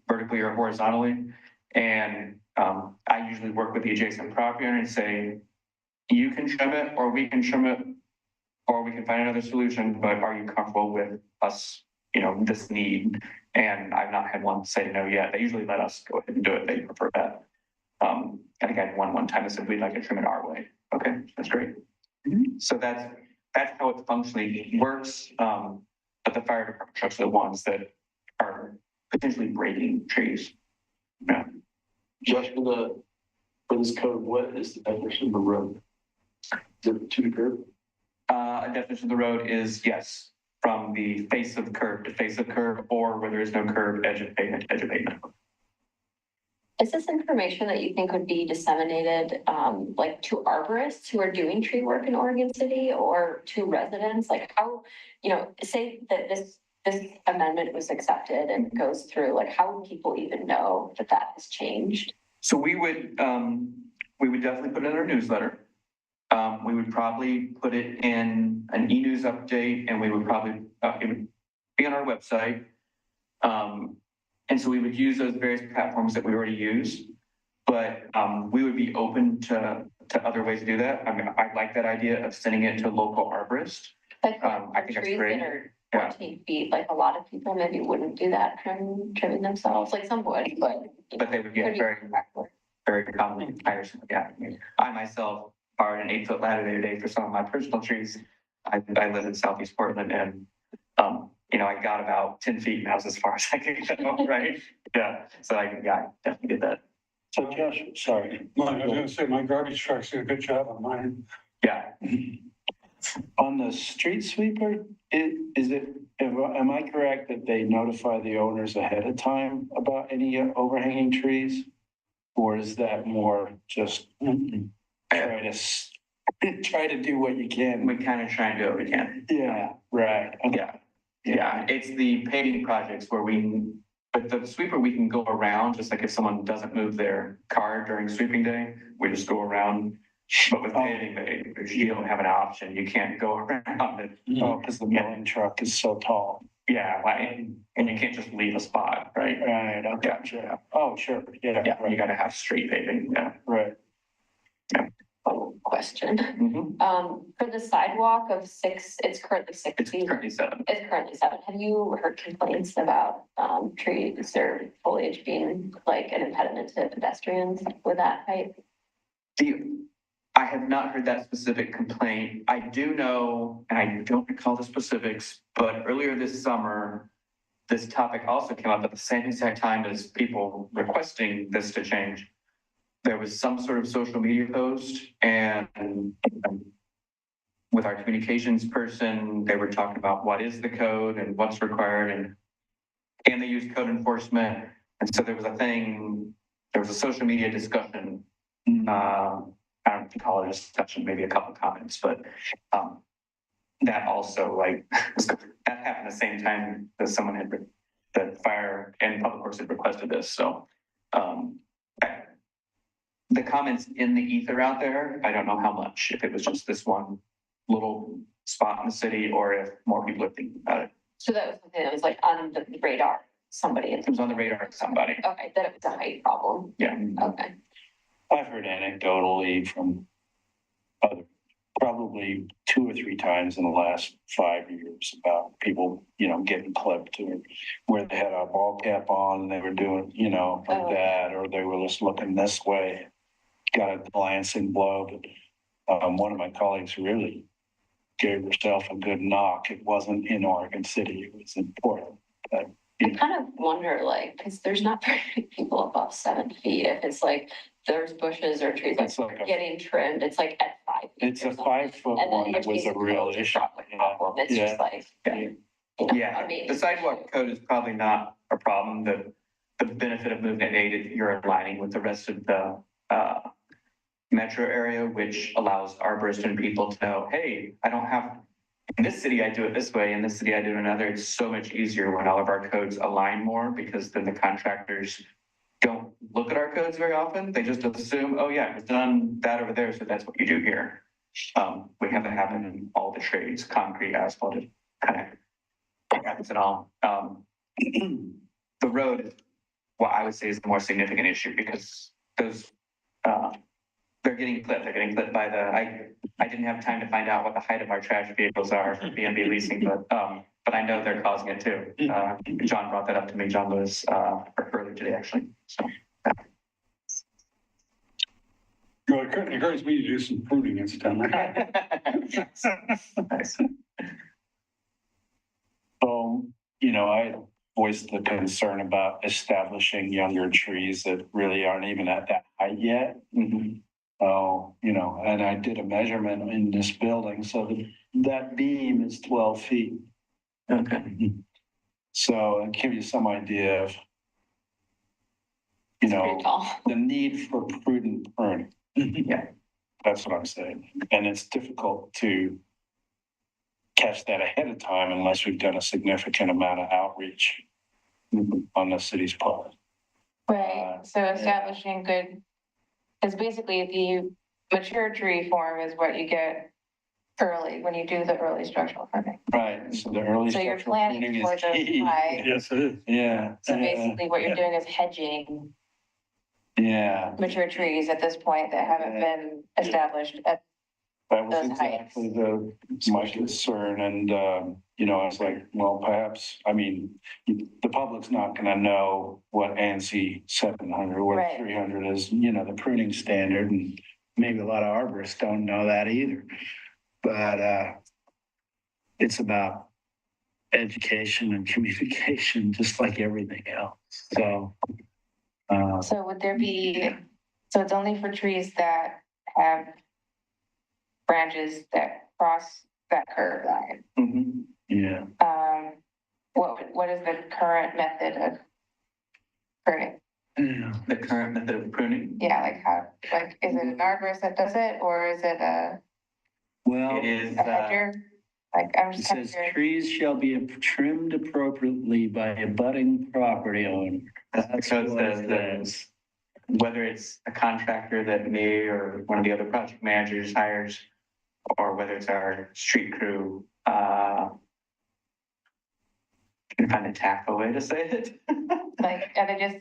vertically or horizontally. And I usually work with the adjacent property owner and say, you can trim it or we can trim it or we can find another solution, but are you comfortable with us, this need? And I've not had one say no yet. They usually let us go ahead and do it. They prefer that. I think I had one time that said, we'd like to trim it our way. Okay, that's great. So that's how it functionally works. But the fire department trucks are the ones that are potentially breaking trees. Yeah. Josh, for this code, what is the definition of a road? Is it to the curb? A definition of the road is yes, from the face of the curb to face of curb, or where there is no curb, edge of pavement to edge of pavement. Is this information that you think would be disseminated to arborists who are doing tree work in Oregon City or to residents? Like how, say that this amendment was accepted and goes through, like how would people even know that has changed? So we would definitely put it in our newsletter. We would probably put it in an e-news update, and we would probably, it would be on our website. And so we would use those various platforms that we already use, but we would be open to other ways to do that. I mean, I like that idea of sending it to a local arborist. Like I think that's trees great. that are 14 feet, like a lot of people maybe wouldn't do that, trimming themselves, like some would, but. They would get very commonly tiresome. Yeah. I myself borrowed an 8-foot ladder the other day for some of my personal trees. I live in Southeast Portland, and I got about 10 feet, and that was as far as I could go, right? Yeah. So I definitely did that. So Josh, sorry. I was gonna say, my garbage trucks did a good job on mine. Yeah. On the street sweeper, am I correct that they notify the owners ahead of time about any overhanging trees? Or is that more just try to do what you can? We kind of try and do what we can. Yeah, right. Okay. Yeah. It's the paving projects where we With the sweeper, we can go around, just like if someone doesn't move their car during sweeping day, we just go around. But with paving day, you don't have an option. You can't go around it. Oh, because the milling truck is so tall. Yeah, and you can't just leave a spot, right? Right, I gotcha. Oh, sure, yeah, Yeah, you gotta have street paving, yeah. right. Question. Mhm. For the sidewalk of 6, it's currently 6 It's feet. currently 7. It's currently 7. Have you heard complaints about, trees or foliage being like an impediment to pedestrians with that height? I have not heard that specific complaint. I do know, and I don't recall the specifics, but earlier this summer, this topic also came up at the same exact time as people requesting this to change. There was some sort of social media post, and with our communications person, they were talking about what is the code and what's required, and they used code enforcement. And so there was a social media discussion. I don't call it a discussion, maybe a couple comments, but that also that happened the same time that that fire and public works had requested this. So the comments in the ether out there, I don't know how much, if it was just this one little spot in the city or if more people are thinking about it. So that was something that was like on the radar, somebody. It was on the radar of somebody. Okay, that it was a height problem. Yeah. Okay. I've heard anecdotally from probably 2 or 3 times in the last 5 years about people, getting clipped or where they had a ball cap on and they were doing, like that, or they were just looking this way, got a glancing blow. But one of my colleagues really gave herself a good knock. It wasn't in Oregon City, it was in Portland. But, I kind of wonder, because there's not very many people above 7 feet. If it's like there's bushes or trees It's like getting trimmed, it's like at 5 feet. it's or a something. 5-foot And then one that was a real issue. problem. It's just like, Yeah, I mean, the sidewalk code is probably not a problem. The benefit of moving at 8 is you're aligning with the rest of the metro area, which allows arborists and people to know, hey, I don't have, in this city, I do it this way. In this city, I do it another. It's so much easier when all of our codes align more, because then the contractors don't look at our codes very often. They just assume, oh yeah, it's done that over there, so that's what you do here. We have that happen in all the trades, concrete, asphalt, it kind of happens in all. The road, what I would say is the more significant issue, because those, they're getting clipped. They're getting clipped by I didn't have time to find out what the height of our trash vehicles are for B&B leasing, but I know they're causing it too. John brought that up to me. John Lewis, earlier today, actually. So. Well, it encourages me to do some pruning and stuff. Nice. So, I voiced the concern about establishing younger trees that really aren't even at that height yet. Mm-hmm. Oh, and I did a measurement in this building, so that beam is 12 feet. Okay. So I'll give you some idea of, it's pretty tall. the need for prudent pruning. Yeah. That's what I'm saying. And it's difficult to catch that ahead of time unless we've done a significant amount of outreach on the city's part. Right, so establishing good, because basically the mature tree form is what you get early, when you do the early structural pruning. Right, so the early So you're structural planning pruning for is the key. high. Yes, it is. Yeah. So basically what you're doing is hedging Yeah, mature trees at this point that haven't been established at, that was those exactly my concern. And, I was like, well, perhaps, the public's not gonna know what ANSI 700 or Right. 300 is, the pruning standard. And maybe a lot of arborists don't know that either. But it's about education and communication, just like everything else. So, so would there be, so it's only for trees that have branches that cross that curve line. Mm-hmm. yeah. What is the current method of pruning? The current method of pruning. Yeah, is it an arborist that does it, or is it a Well, It is, hedger? Like, I'm It just kind of says curious. trees shall be trimmed appropriately by a budding property owner. That's Because what it the- says. Whether it's a contractor that me or one of the other project managers hires, or whether it's our street crew, can you find a tactful way to say it? Like, are they just,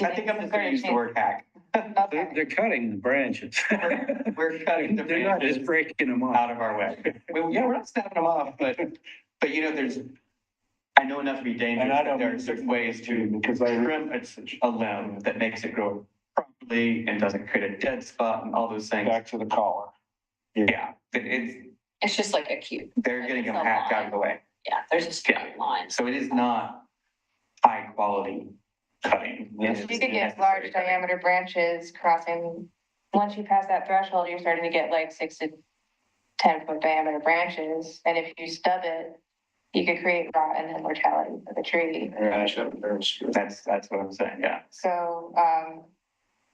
I think I'm just gonna use the word hack. okay, They're cutting the branches. We're cutting the They're not just branches breaking them off. out of our way. Well, yeah, we're not snapping them off, but you know, I know enough to be dangerous, And I that don't there are mean certain ways to because I trim a limb that makes it grow properly and doesn't create a dead spot and all those things. back to the collar. Yeah, It's just like a cube. they're getting them hacked out of the way. Yeah, there's just straight lines. So it is not high quality cutting. It's you just could get necessary large cutting. diameter branches crossing, once you pass that threshold, you're starting to get like 6 to 10 foot diameter branches, and if you stub it, you could create rot and then mortality for the tree. That's what I'm saying, yeah. So,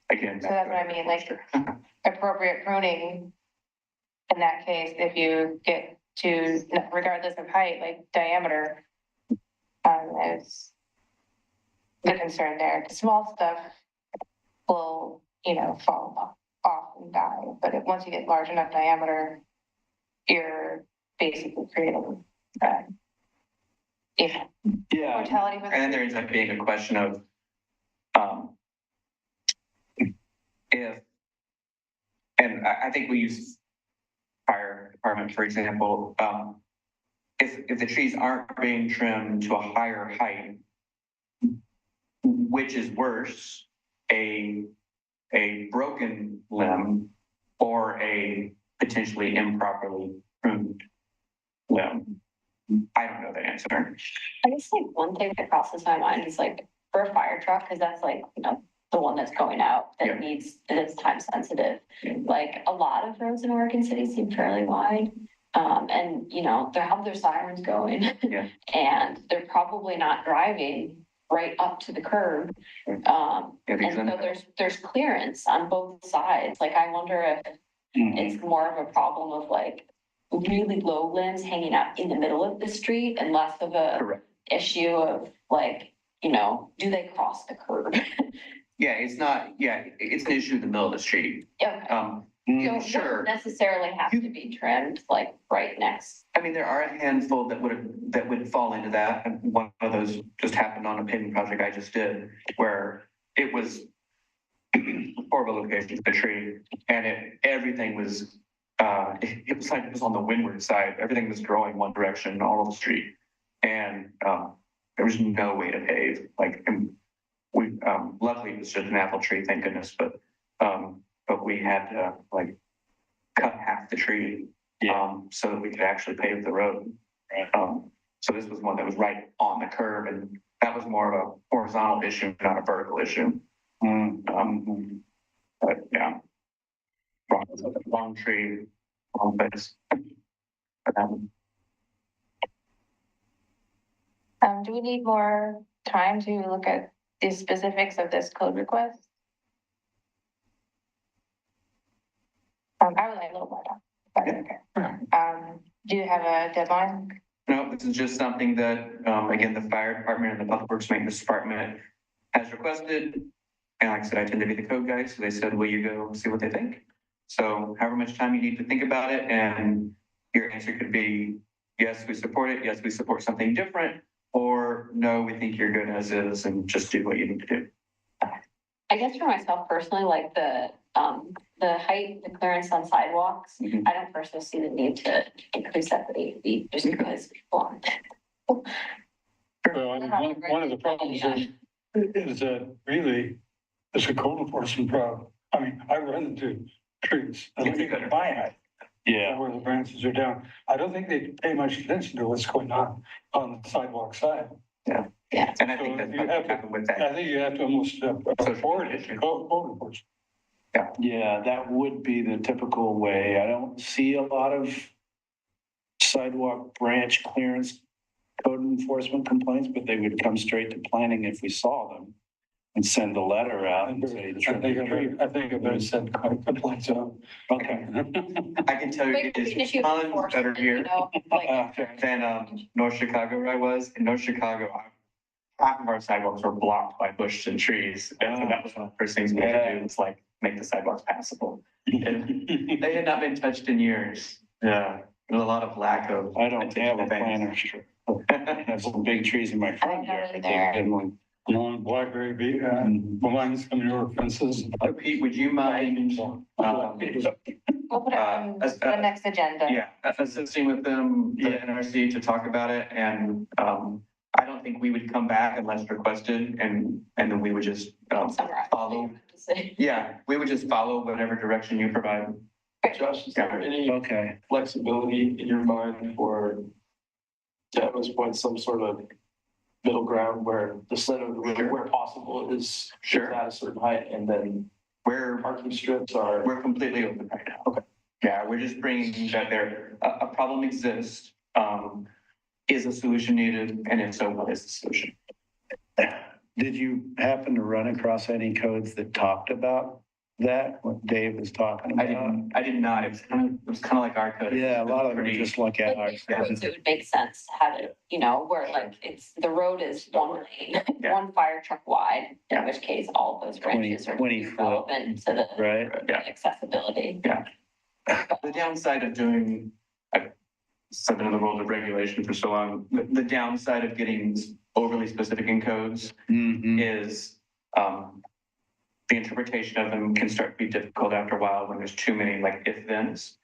Again. So that's what I mean, like- appropriate pruning in that case, if you get to, regardless of height, like diameter, is the concern there. The small stuff will, fall off and die, but once you get large enough diameter, you're basically creating, Yeah, mortality for the. And then there ends up being a question of, if, and I think we use fire department, for example, if the trees aren't being trimmed to a higher height, which is worse, a broken limb or a potentially improperly pruned limb? I don't know the answer. I guess like one thing that crosses my mind is like for a fire truck, because that's like, the one that's going out Yeah. that's time sensitive. Yeah. Like a lot of roads in Oregon City seem fairly wide. And they have their sirens going. Yeah. And they're probably not driving right up to the curb. Yeah, And because so there's clearance on both sides. Like I wonder if it's more of a problem of like really low limbs hanging out in the middle of the street and less of a Correct. issue of like, do they cross the curb? Yeah, it's an issue in the middle of the street. Okay. So it Sure. wouldn't necessarily have to be trimmed like right next. I mean, there are a handful that would fall into that. And one of those just happened on a paving project I just did, where it was horrible location for the tree, and everything was it was like it was on the windward side. Everything was growing one direction all over the street, and there was no way to pave. Like, and we luckily it was just an apple tree, thank goodness. But we had to like cut half the tree, so that we could actually pave the road. So this was one that was right on the curb, and that was more of a horizontal issue, not a vertical issue. But yeah, wrong tree, wrong place. Do we need more time to look at the specifics of this code request? I would like a little more time. But okay. Do you have a deadline? No, this is just something that, again, the fire department and the public works maintenance department has requested. And like I said, I tend to be the code guy, so they said, will you go see what they think? So however much time you need to think about it, and your answer could be, yes, we support it, yes, we support something different, or no, we think you're good as is, and just do what you need to do. I guess for myself personally, like the height, the clearance on sidewalks, Mhm. I don't personally see the need to increase that to 8 feet just because people. Well, I mean, one of the problems is that really, it's a code enforcement problem. I mean, I run into trees, I think at my height, where the branches are down. I don't think they pay much attention to what's going on the sidewalk side. Yeah. And I So think that's you what have to- happened with that. I think you have to almost forward it to code enforcement. Yeah, that would be the typical way. I don't see a lot of sidewalk branch clearance code enforcement complaints, but they would come straight to planning if we saw them. and send a letter out I and say. think I better send quite a couple of times. Okay. I can tell But you it could be an it's issue of tons enforcement, better here you know, like, than North Chicago where I was. In North Chicago, half of our sidewalks were blocked by bushes and trees. And so that was one of the first things we had to do was like make the sidewalks passable. And they had not been touched in years. Yeah, there's a lot of lack of. I don't have a attention to planner. I have some big trees in my front I yard. don't I either. did one. Along Blackberry Beach, behind some of your fences. things. Pete, would you mind, We'll put it on as- the next agenda. yeah, assisting with them, the Yeah. NRC to talk about it? And I don't think we would come back unless requested and then we would just summarize. follow. Yeah, we would just follow whatever direction you provide. Josh, is there any Okay. flexibility in your mind for, to Evan's point, some sort of middle ground where the center, where possible is Sure. at a certain height and then We're parking strips are. We're completely open right now. Okay. Yeah, we're just bringing that there, a problem exists. Is a solution needed? And if so, what is the solution? Did you happen to run across any codes that talked about that, what Dave was talking I about? did not. It was kind of like our code. Yeah, a lot of them are Pretty- just look at Like, our. neighborhoods, it would make sense to have it, you know, where like it's, the road is one lane, Yeah. one fire truck wide, in Yeah. which case all of those 20 branches are 20 foot. relevant to the Right? Yeah. accessibility. The downside of doing, I've been in the world of regulation for so long, the downside of getting overly specific in codes Mhm. is the interpretation of them can start to be difficult after a while when there's too many like if-thens.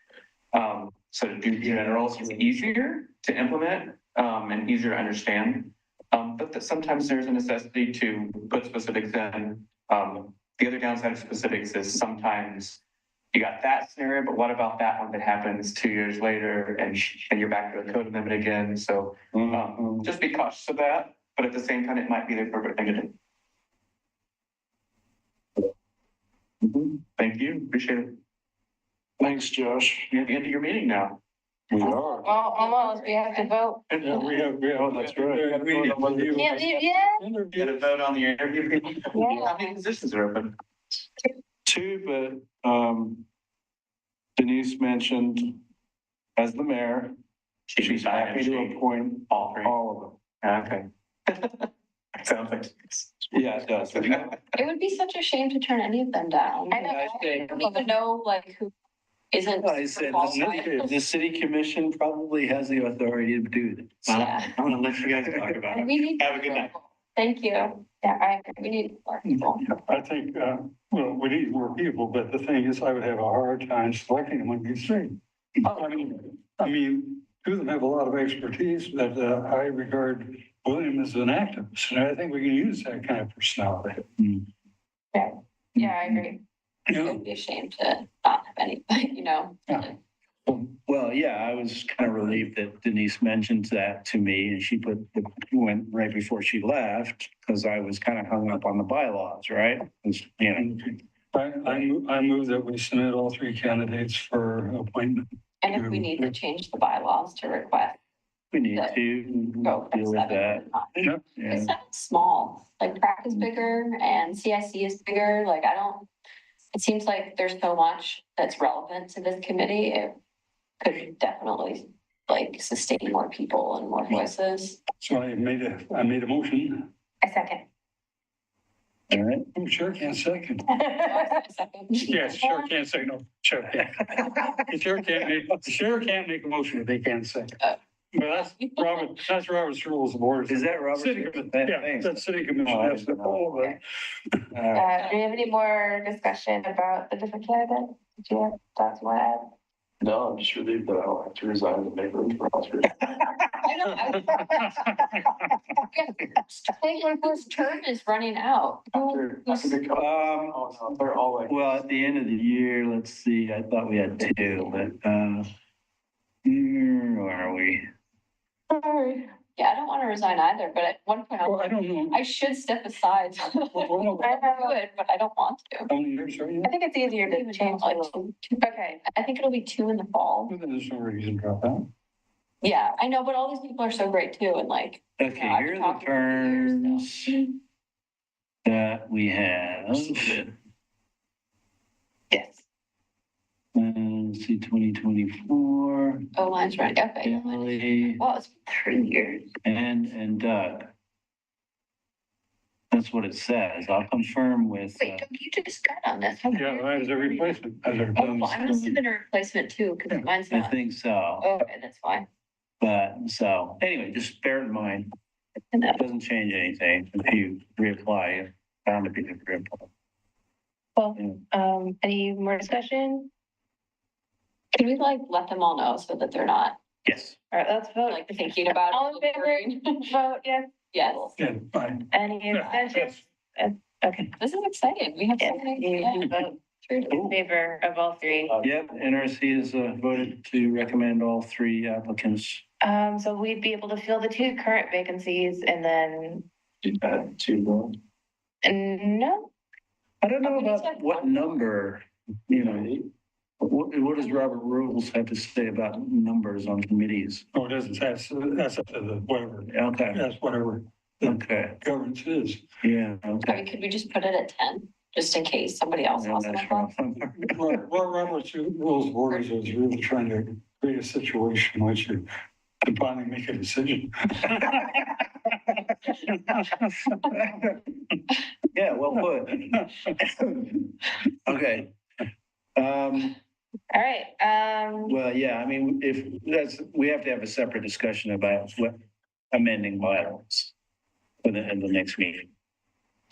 So to do generals is easier to implement and easier to understand. But that sometimes there's a necessity to put specifics in. The other downside of specifics is sometimes you got that scenario, but what about that one that happens 2 years later and you're back to a code amendment again? So Mhm. just be cautious of that, but at the same time, it might be the appropriate thing to do. Thank you, appreciate it. Thanks, Josh. You're at the end of your meeting now. We are. Well, almost, we have to vote. Yeah, we have. Oh, that's right. We need to Yeah, yeah, Get a vote on the interview people. Yeah. How many positions are open? Two, but Denise mentioned as the mayor, she's happy to appoint all three. all of them. Okay. Sounds like. Yeah, it does. It would be such a shame to turn any of them down. I know. I think- don't even know like who isn't. I said, the city commission probably has the authority to do this. Yeah. I'm gonna let you guys talk about it. We need. Have a good night. Thank you. Yeah, I agree. We need more people. I think, well, we need more people, but the thing is, I would have a hard time selecting among these three. I mean, two of them have a lot of expertise, but I regard William as an activist, and I think we can use that kind of personality. yeah, I agree. It would be a shame to not have anybody, you know. Yeah. Well, yeah, I was kind of relieved that Denise mentioned that to me and she went right before she left because I was kind of hung up on the bylaws, right? You know, I move that we submit all three candidates for appointment. And if we need to change the bylaws to request, we need to go from deal with that. 7. Yeah. It's not small, like crack is bigger and CIC is bigger, like it seems like there's so much that's relevant to this committee. It could definitely like sustain more people and more voices. So I made a motion. A second. All right. Oh, sure can't second. Yes, sure can't say no. Sure can't. The chair can't make a motion if they can't second. But that's Robert's rules of order. Is that Robert? City, yeah, Thanks. that's city commission. That's the whole of it. Do you have any more discussion about the different candidates? Do you have thoughts you want to add? No, I'm just relieved that I don't have to resign to make room for Oscar. I know. I think when whose term is running out. After the cut. Oh, no, they're all like. Well, at the end of the year, let's see, I thought we had two, but, where are we? Yeah, I don't want to resign either, but at one point Well, I don't know. I should step aside. I Well, would, but I don't want to. how many years are you? I think it's easier to change Like the. two. Okay, I think it'll be 2 in the fall. There's no reason to drop out. Yeah, I know, but all these people are so great too, and like. Okay, I've here are been the talking for years, terms. that we have. Yes. Let's see, 2024, Oh, mine's right. Okay. Yeah, mine is- Emily Well, it's 3 years. and Doug. That's what it says. I'll confirm with. Wait, Doug, you just got on this. Yeah, that is a replacement. As a Oh, well, I must have been a replacement too, because mine's I not. think so, Okay, that's fine. but so anyway, just bear in mind, it doesn't change anything if you reapply, bound to be reapply. Well, Yeah. any more discussion? Can we like let them all know so that they're not Yes. All right, let's vote. like thinking about All in favor? it? Vote yes. Yes, Yeah, fine. Any abstentions? Okay. this is exciting. We have so Yes, many. you vote in favor of all three. Yep, NRC has voted to recommend all three applicants. So we'd be able to fill the two current vacancies and then, Two more. no, I don't know Oh, we need to about have what one. number, you know, what does Robert Rules have to say about numbers on committees? Oh, it doesn't, that's up to the, whatever, Okay, that's whatever the okay, governance is. yeah, I okay. mean, could we just put it at 10, just in case somebody else I'm wants not to sure. move on? Well, Robert's Rules of Orders is really trying to create a situation in which you can finally make a decision. Yeah, well put. Okay. all right, Well, yeah, I mean, if that's, we have to have a separate discussion about what amending bylaws for in the next meeting.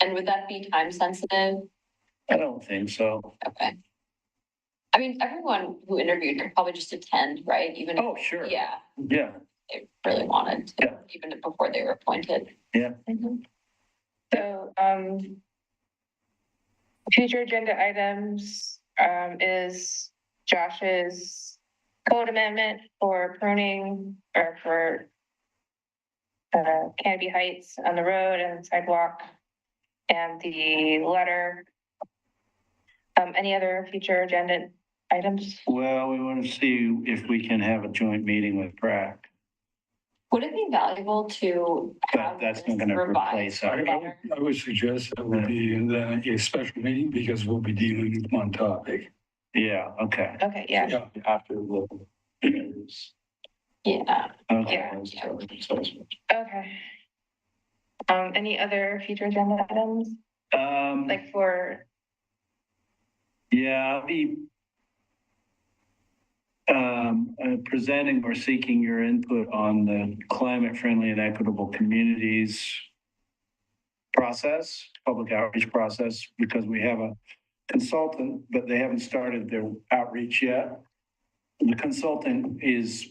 And would that be time sensitive? I don't think so. Okay. I mean, everyone who interviewed could probably just attend, right? Even, if Oh, sure. yeah, Yeah, they really wanted to, Yeah. even before they were appointed. so, future agenda items, is Josh's code amendment for pruning or for Canopy Heights on the road and sidewalk and the letter. Any other future agenda items? well, we want to see if we can have a joint meeting with PrAC, Would it be valuable to but have that's this not going to revised replace our. letter? I would suggest that would be in a special meeting because we'll be dealing with one topic. Yeah, okay, Okay, yeah. Yeah, After the. interviews. Yeah, okay. Okay. Any other future agenda items, like for, Yeah, I'll be presenting or seeking your input on the climate-friendly and equitable communities process, public outreach process, because we have a consultant, but they haven't started their outreach yet. The consultant is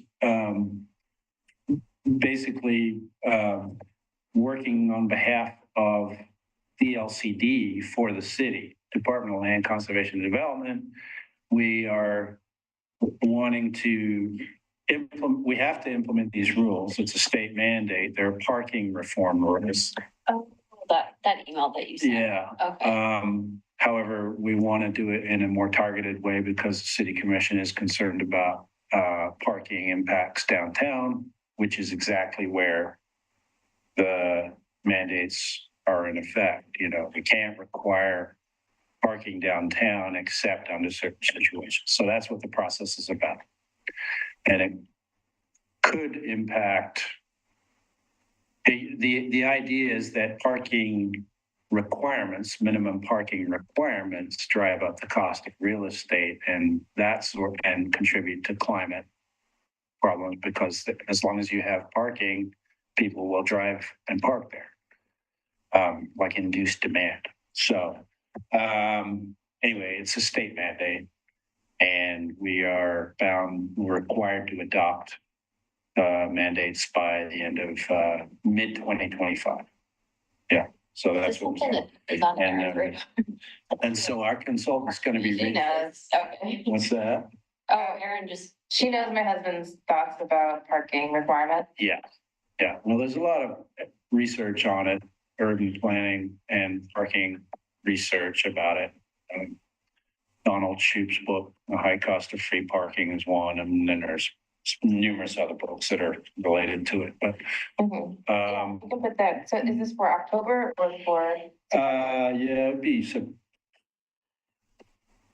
basically working on behalf of DLCD for the city, Department of Land Conservation and Development. We are wanting to implement, we have to implement these rules. It's a state mandate. They're parking reform rules. oh, that email that you sent. Yeah. Okay, However, we want to do it in a more targeted way because the city commission is concerned about parking impacts downtown, which is exactly where the mandates are in effect. You know, we can't require parking downtown except under certain situations. So that's what the process is about. And it could impact, the idea is that parking requirements, minimum parking requirements drive up the cost of real estate and and contribute to climate problems because as long as you have parking, people will drive and park there, like induced demand. So anyway, it's a state mandate and we're required to adopt mandates by the end of mid 2025. Yeah, so is that's this what. something that is on And, there, right? And so our consultant's going to be. She knows, okay. What's that? Oh, Erin just, she knows my husband's thoughts about parking requirements. Yeah, yeah. Well, there's a lot of research on it, urban planning and parking research about it. Donald Shoup's book, The High Cost of Free Parking is one, and then there's numerous other books that are related to it, but, Mhm. Yeah, um, we can put that. So is this for October or for? yeah, it'd be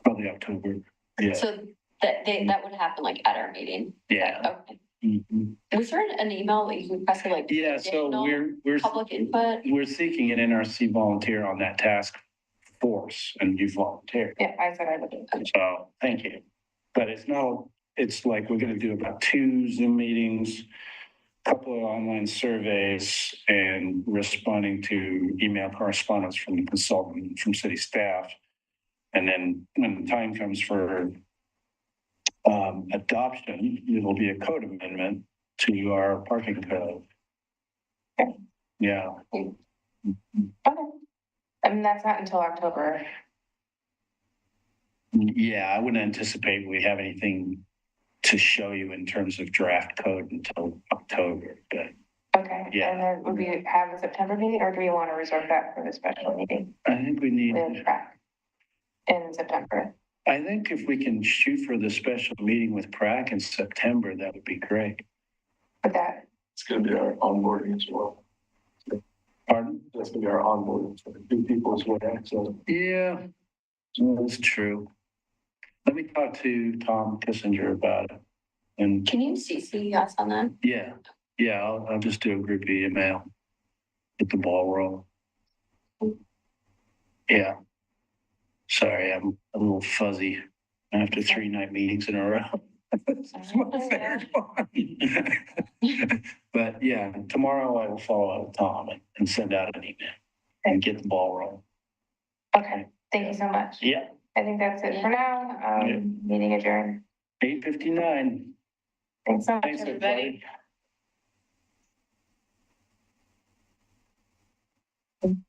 probably October. Yeah, So that would happen like at our meeting. yeah. Okay. Mhm. Was there an email that you requested like Yeah, so additional we're public input? seeking an NRC volunteer on that task force, and you volunteered. Yeah, I said I would. Do. So, thank you. But it's like we're gonna do about 2 Zoom meetings, couple of online surveys, and responding to email correspondence from the consultant, from city staff. And then when the time comes for adoption, it'll be a code amendment to our parking code. Okay. Yeah. Okay. I mean, that's not until October. Yeah, I wouldn't anticipate we have anything to show you in terms of draft code until October, but Okay. Yeah. And then would we have a September meeting or do we want to reserve that for the special meeting I think we need, with PrAC in September? I think if we can shoot for the special meeting with PrAC in September, that would be great. But that, It's gonna be our onboarding as well. Pardon? That's gonna be our onboarding for the new people as well, so. Yeah, that's true. Let me talk to Tom Kissinger about it. And Can you CC us on that? yeah, I'll just do a group email. Get the ball rolling. Yeah. Sorry, I'm a little fuzzy after 3 night meetings in a row. It's my third one. But yeah, tomorrow I will follow up with Tom and send out an email and get the ball rolling. okay. Thank you so much. Yeah, I think that's it for now. Yeah. Meeting adjourned. 8:59. Thanks so much, Thanks, everybody. everybody.